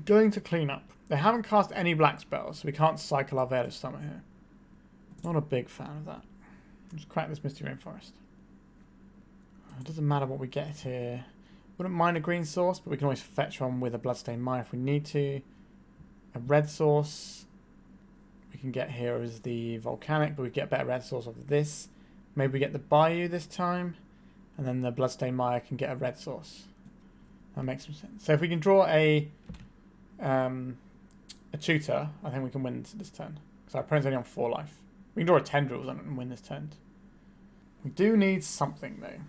Going to clean up. They haven't cast any black spells, so we can't cycle our Veil of Summer here. Not a big fan of that. Let's crack this Misty Rainforest. It doesn't matter what we get here. Wouldn't mind a green source, but we can always fetch one with a Bloodstained Mire if we need to. A red source we can get here is the Volcanic, but we get a better red source of this. Maybe we get the Bayou this time, and then the Bloodstained Mire can get a red source. That makes some sense. So if we can draw a tutor, I think we can win this turn. Because our opponent's only on 4 life. We can draw a Tendrils and win this turn. We do need something though.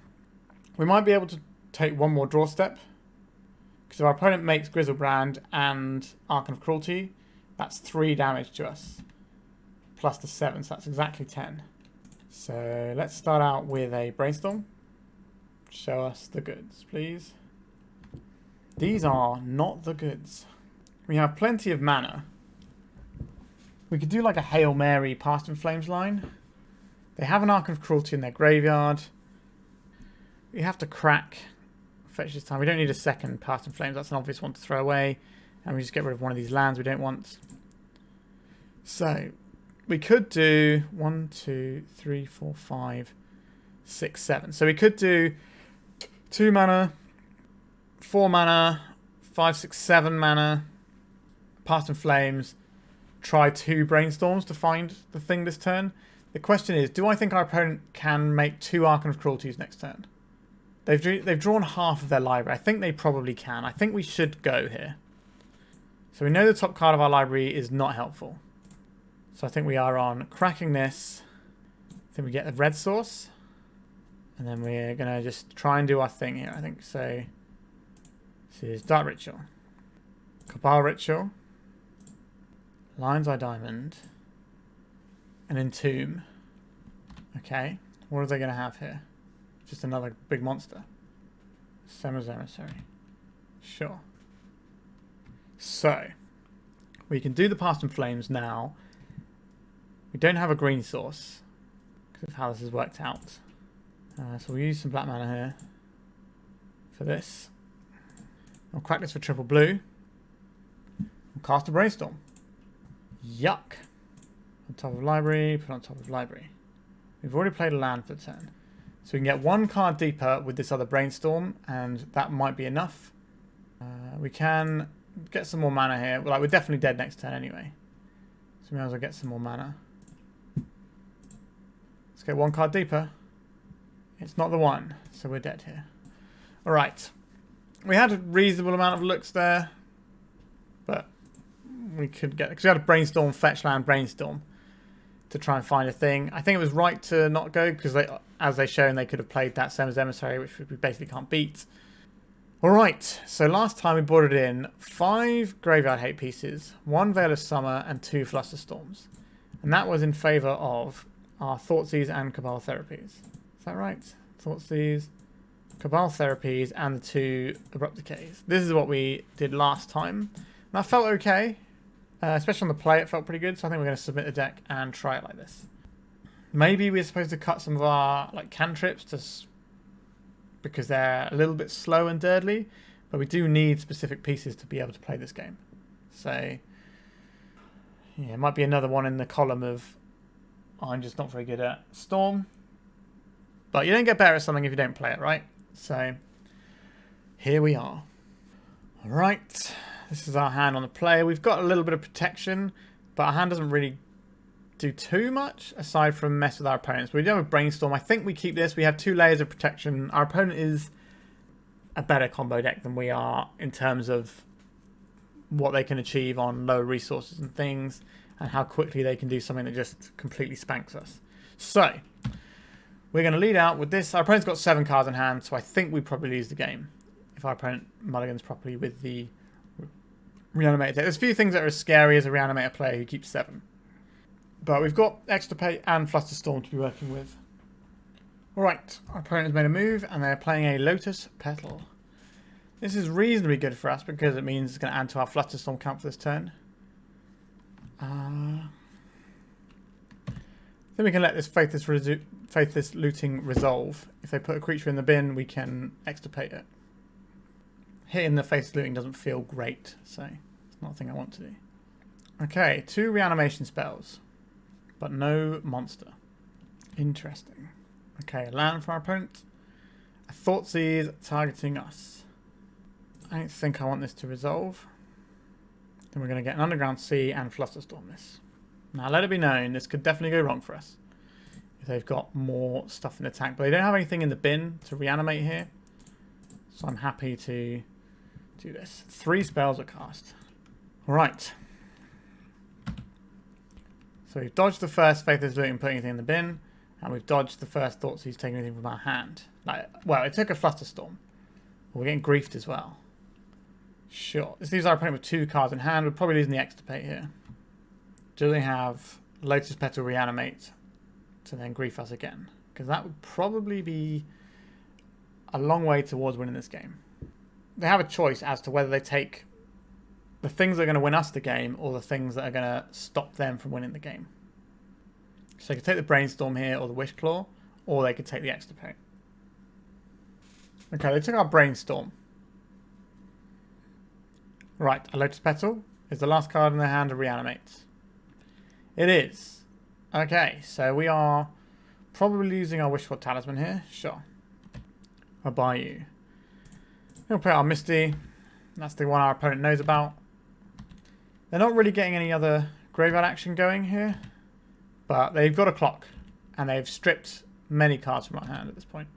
We might be able to take one more draw step. Because if our opponent makes Grizzlebrand and Archon of Cruelty, that's 3 damage to us. Plus the 7, so that's exactly 10. So let's start out with a Brainstorm. Show us the goods, please. These are not the goods. We have plenty of mana. We could do like a Hail Mary Past in Flames line. They have an Archon of Cruelty in their graveyard. We have to crack fetch this time. We don't need a second Past in Flames. That's an obvious one to throw away. And we just get rid of one of these lands we don't want. So, we could do 1, 2, 3, 4, 5, 6, 7. So we could do 2 mana, 4 mana, 5, 6, 7 mana, Past in Flames, try 2 Brainstorms to find the thing this turn. The question is, do I think our opponent can make 2 Archon of Cruelties next turn? They've drawn half of their library. I think they probably can. I think we should go here. So we know the top card of our library is not helpful. So I think we are on cracking this. I think we get the red source. And then we're going to just try and do our thing here, I think. So this is Dark Ritual. Cabal Ritual. Lion's Eye Diamond. And Entomb. Okay. What are they going to have here? Just another big monster. Semmer's Emissary. Sure. So, we can do the Past in Flames now. We don't have a green source because of how this has worked out. So we'll use some black mana here for this. I'll crack this for triple blue. We'll cast a Brainstorm. Yuck. On top of library, put on top of library. We've already played a land for the turn. So we can get 1 card deeper with this other Brainstorm, and that might be enough. We can get some more mana here. Well, like, we're definitely dead next turn anyway. So we might as well get some more mana. Let's get 1 card deeper. It's not the one, so we're dead here. Alright. We had a reasonable amount of looks there. But we could get... because we had a Brainstorm, fetch land, Brainstorm to try and find a thing. I think it was right to not go because as they've shown, they could have played that Semmer's Emissary, which we basically can't beat. Alright, so last time we boarded in 5 Graveyard Hate pieces, 1 Veil of Summer, and 2 Flusterstorms. And that was in favour of our Thoughtseize and Cabal Therapies. Is that right? Thoughtseize, Cabal Therapies, and the 2 Abrupt Decays. This is what we did last time. And that felt okay. Especially on the play, it felt pretty good. So I think we're going to submit the deck and try it like this. Maybe we're supposed to cut some of our like cantrips because they're a little bit slow and dirtly, but we do need specific pieces to be able to play this game. So yeah, it might be another one in the column of I'm just not very good at Storm. But you don't get better at something if you don't play it, right? So here we are. All right, this is our hand on the player. We've got a little bit of protection, but our hand doesn't really do too much aside from mess with our opponents. We do have a Brainstorm. I think we keep this. We have 2 layers of protection. Our opponent is a better combo deck than we are in terms of what they can achieve on low resources and things, and how quickly they can do something that just completely spanks us. So we're going to lead out with this. Our opponent's got 7 cards in hand, so I think we probably lose the game if our opponent mulligans properly with the Reanimator. There's a few things that are as scary as a Reanimator player who keeps 7. But we've got Extirpate and Flusterstorm to be working with. Alright, our opponent has made a move and they're playing a Lotus Petal. This is reasonably good for us because it means it's going to add to our Flusterstorm count for this turn. Then we can let this Faithless Looting resolve. If they put a creature in the bin, we can Extirpate it. Hitting the Faithless Looting doesn't feel great, so it's not a thing I want to do. Okay, 2 reanimation spells, but no monster. Interesting. Okay, land for our opponent. A Thoughtseize targeting us. I don't think I want this to resolve. Then we're going to get an Underground Sea and Flusterstorm this. Now let it be known, this could definitely go wrong for us if they've got more stuff in attack. But they don't have anything in the bin to reanimate here, so I'm happy to do this. 3 spells are cast. Alright. So we've dodged the first Faithless Looting and putting anything in the bin, and we've dodged the first Thoughtseize taking anything from our hand. Well, it took a Flusterstorm. We're getting griefed as well. Sure. This leaves our opponent with 2 cards in hand. We're probably losing the Extirpate here. Do they have Lotus Petal Reanimate to then grief us again? Because that would probably be a long way towards winning this game. They have a choice as to whether they take the things that are going to win us the game or the things that are going to stop them from winning the game. So they could take the Brainstorm here or the Wishclaw, or they could take the Extirpate. Okay, they took our Brainstorm. Right, a Lotus Petal is the last card in their hand to reanimate. It is. Okay, so we are probably losing our Wishclaw Talisman here. Sure. A Bayou. We'll play our Misty. That's the one our opponent knows about. They're not really getting any other graveyard action going here, but they've got a clock, and they've stripped many cards from our hand at this point.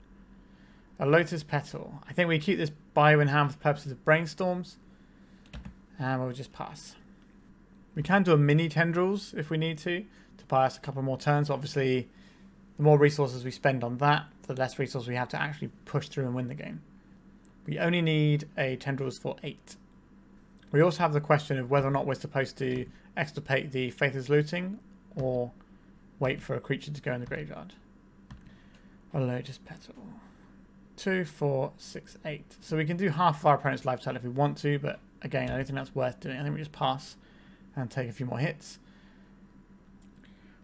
A Lotus Petal. I think we keep this Bayou in hand for the purposes of Brainstorms, and we'll just pass. We can do a mini Tendrils if we need to buy us a couple more turns. Obviously, the more resources we spend on that, the less resources we have to actually push through and win the game. We only need a Tendrils for 8. We also have the question of whether or not we're supposed to extirpate the Faithless Looting or wait for a creature to go in the graveyard. A Lotus Petal. 2, 4, 6, 8. So we can do half of our opponent's life total if we want to, but again, I don't think that's worth doing. I think we just pass and take a few more hits.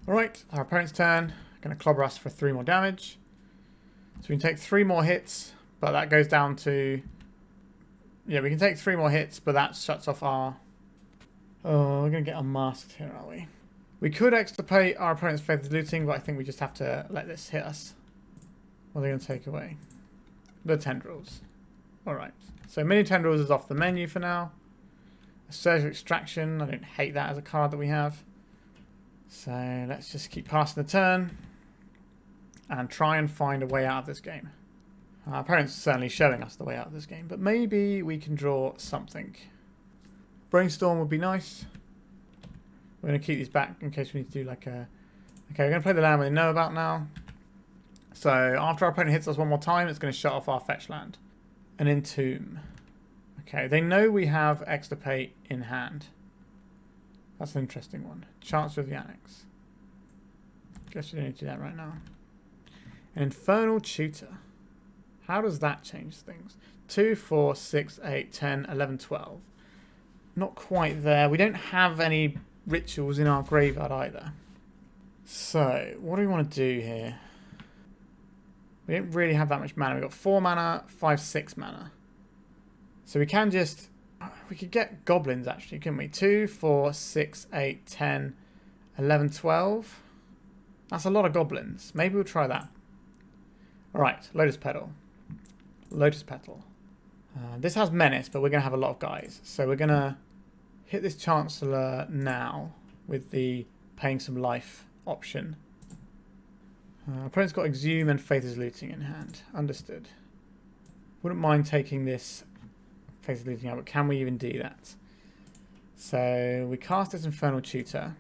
Alright, our opponent's turn. Going to clobber us for 3 more damage. So we can take 3 more hits, but that goes down to... Yeah, we can take 3 more hits, but that shuts off our... Oh, we're going to get unmasked here, are we? We could extirpate our opponent's Faithless Looting, but I think we just have to let this hit us. What are they going to take away? The Tendrils. Alright, so Mini Tendrils is off the menu for now. A Surgical Extraction, I don't hate that as a card that we have. So let's just keep passing the turn and try and find a way out of this game. Our opponent's certainly showing us the way out of this game, but maybe we can draw something. Brainstorm would be nice. We're going to keep these back in case we need to do like a... Okay, we're going to play the land we know about now. So after our opponent hits us one more time, it's going to shut off our fetch land. An Entomb. Okay, they know we have Extirpate in hand. That's an interesting one. Chance with the Annex. Guess we don't need to do that right now. An Infernal Tutor. How does that change things? 2, 4, 6, 8, 10, 11, 12. Not quite there. We don't have any rituals in our graveyard either. So, what do we want to do here? We don't really have that much mana. We've got 4 mana, 5, 6 mana. So we can just... We could get goblins, actually, couldn't we? 2, 4, 6, 8, 10, 11, 12. That's a lot of goblins. Maybe we'll try that. Alright, Lotus Petal. Lotus Petal. This has Menace, but we're going to have a lot of guys. So we're going to hit this Chancellor now with the paying some life option. Opponent's got Exhume and Faith is Looting in hand. Understood. Wouldn't mind taking this Faith is Looting out, but can we even do that? So we cast this Infernal Tutor.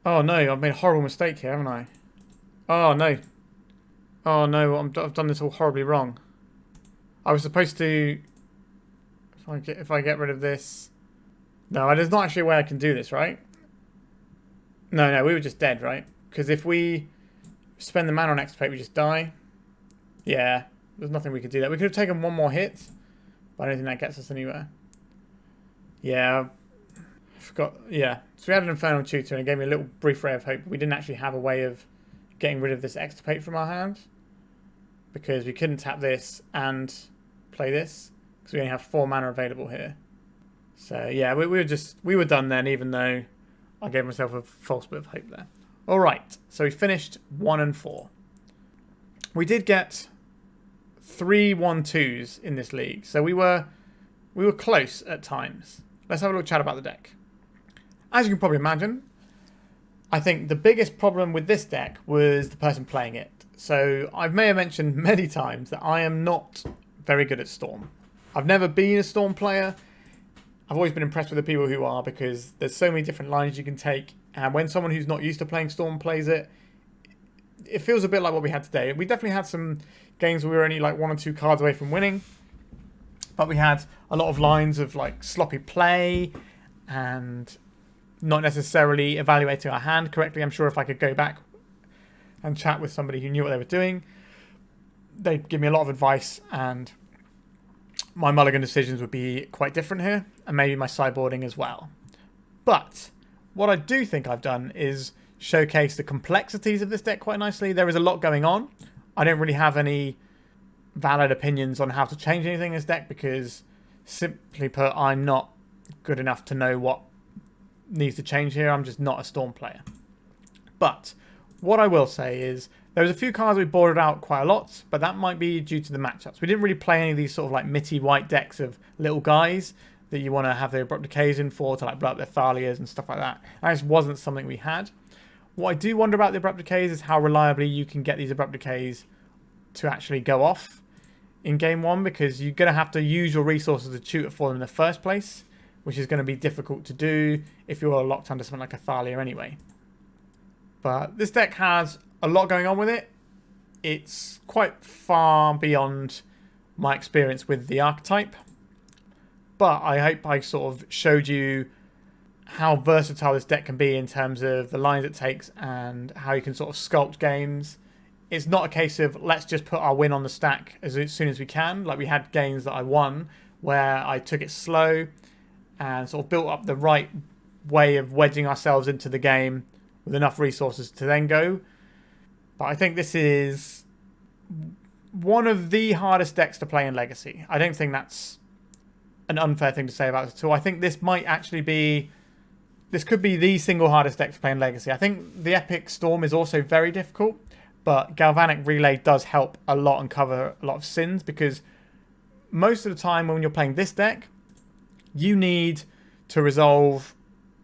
Oh no, I've made a horrible mistake here, haven't I? Oh no. Oh no, I've done this all horribly wrong. I was supposed to... If I get rid of this... No, there's not actually a way I can do this, right? No, we were just dead, right? Because if we spend the mana on Extirpate, we just die. Yeah, there's nothing we could do there. We could have taken one more hit, but I don't think that gets us anywhere. Yeah, I forgot. Yeah, so we had an Infernal Tutor and it gave me a little brief ray of hope. We didn't actually have a way of getting rid of this Extirpate from our hand because we couldn't tap this and play this because we only have 4 mana available here. So yeah, we were done then, even though I gave myself a false bit of hope there. All right, so we finished 1 and 4. We did get 3 1-2s in this league, so we were close at times. Let's have a little chat about the deck. As you can probably imagine, I think the biggest problem with this deck was the person playing it. So I may have mentioned many times that I am not very good at Storm. I've never been a Storm player. I've always been impressed with the people who are because there's so many different lines you can take. And when someone who's not used to playing Storm plays it, it feels a bit like what we had today. We definitely had some games where we were only like 1 or 2 cards away from winning. But we had a lot of lines of like sloppy play and not necessarily evaluating our hand correctly. I'm sure if I could go back and chat with somebody who knew what they were doing, they'd give me a lot of advice and my mulligan decisions would be quite different here, and maybe my sideboarding as well. But what I do think I've done is showcase the complexities of this deck quite nicely. There is a lot going on. I don't really have any valid opinions on how to change anything in this deck because, simply put, I'm not good enough to know what needs to change here. I'm just not a Storm player. But what I will say is there was a few cards we boarded out quite a lot, but that might be due to the matchups. We didn't really play any of these sort of like mitty white decks of little guys that you want to have the Abrupt Decays in for to like blow up their Thalias and stuff like that. That just wasn't something we had. What I do wonder about the Abrupt Decays is how reliably you can get these Abrupt Decays to actually go off in game 1, because you're going to have to use your resources to tutor for them in the first place, which is going to be difficult to do if you're locked under something like a Thalia anyway. But this deck has a lot going on with it. It's quite far beyond my experience with the archetype. But I hope I sort of showed you how versatile this deck can be in terms of the lines it takes and how you can sort of sculpt games. It's not a case of let's just put our win on the stack as soon as we can. Like we had games that I won where I took it slow and sort of built up the right way of wedging ourselves into the game with enough resources to then go. But I think this is one of the hardest decks to play in Legacy. I don't think that's an unfair thing to say about it at all. I think this might actually be... This could be the single hardest deck to play in Legacy. I think the Epic Storm is also very difficult, but Galvanic Relay does help a lot and cover a lot of sins, because most of the time when you're playing this deck, you need to resolve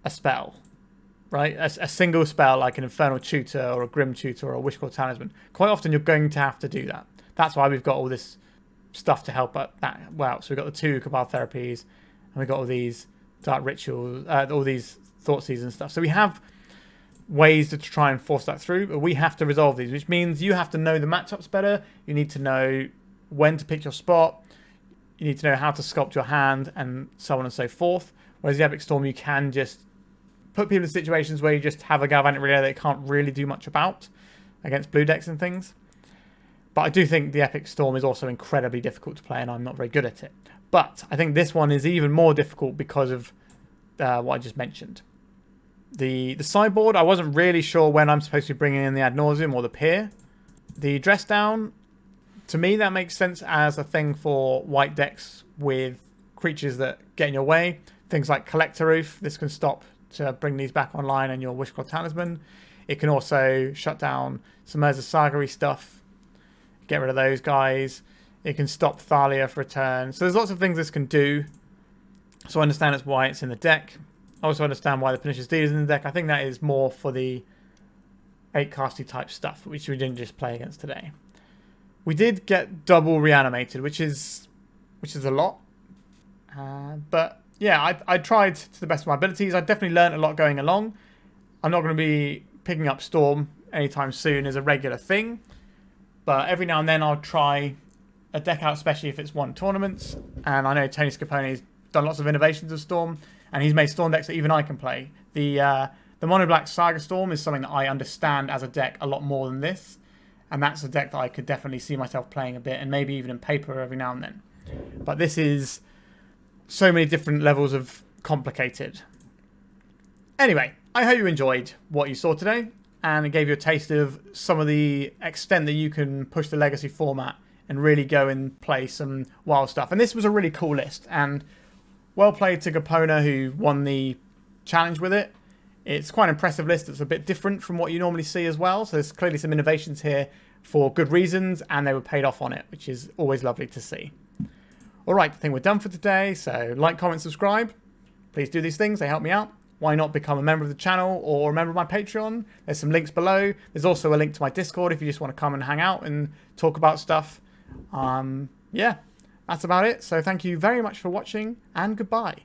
a spell, right? A single spell like an Infernal Tutor or a Grim Tutor or a Wishclaw Talisman. Quite often you're going to have to do that. That's why we've got all this stuff to help that out. So we've got the 2 Cabal Therapies, and we've got all these Dark Rituals, all these Thoughtseize and stuff. So we have ways to try and force that through, but we have to resolve these, which means you have to know the matchups better. You need to know when to pick your spot. You need to know how to sculpt your hand and so on and so forth. Whereas the Epic Storm, you can just put people in situations where you just have a Galvanic Relay that they can't really do much about against blue decks and things. But I do think the Epic Storm is also incredibly difficult to play, and I'm not very good at it. But I think this one is even more difficult because of what I just mentioned. The sideboard, I wasn't really sure when I'm supposed to be bringing in the Ad Nauseam or the Pier. The Dress Down, to me that makes sense as a thing for white decks with creatures that get in your way. Things like Collector Roof, this can stop to bring these back online and your Wishclaw Talisman. It can also shut down some Urza Saga-y stuff, get rid of those guys. It can stop Thalia for a turn. So there's lots of things this can do. So I understand that's why it's in the deck. I also understand why the Pernicious Deed is in the deck. I think that is more for the 8-casty type stuff, which we didn't just play against today. We did get double reanimated, which is a lot. But yeah, I tried to the best of my abilities. I definitely learned a lot going along. I'm not going to be picking up Storm anytime soon as a regular thing. But every now and then I'll try a deck out, especially if it's won tournaments. And I know Tony Scapone's done lots of innovations of Storm, and he's made Storm decks that even I can play. The Mono Black Saga Storm is something that I understand as a deck a lot more than this. And that's a deck that I could definitely see myself playing a bit, and maybe even in paper every now and then. But this is so many different levels of complicated. Anyway, I hope you enjoyed what you saw today, and it gave you a taste of some of the extent that you can push the Legacy format and really go and play some wild stuff. And this was a really cool list, and well played to Garpona, who won the challenge with it. It's quite an impressive list. It's a bit different from what you normally see as well. So there's clearly some innovations here for good reasons, and they were paid off on it, which is always lovely to see. All right, I think we're done for today. So like, comment, subscribe. Please do these things. They help me out. Why not become a member of the channel or a member of my Patreon? There's some links below. There's also a link to my Discord if you just want to come and hang out and talk about stuff. Yeah, that's about it. So thank you very much for watching, and goodbye.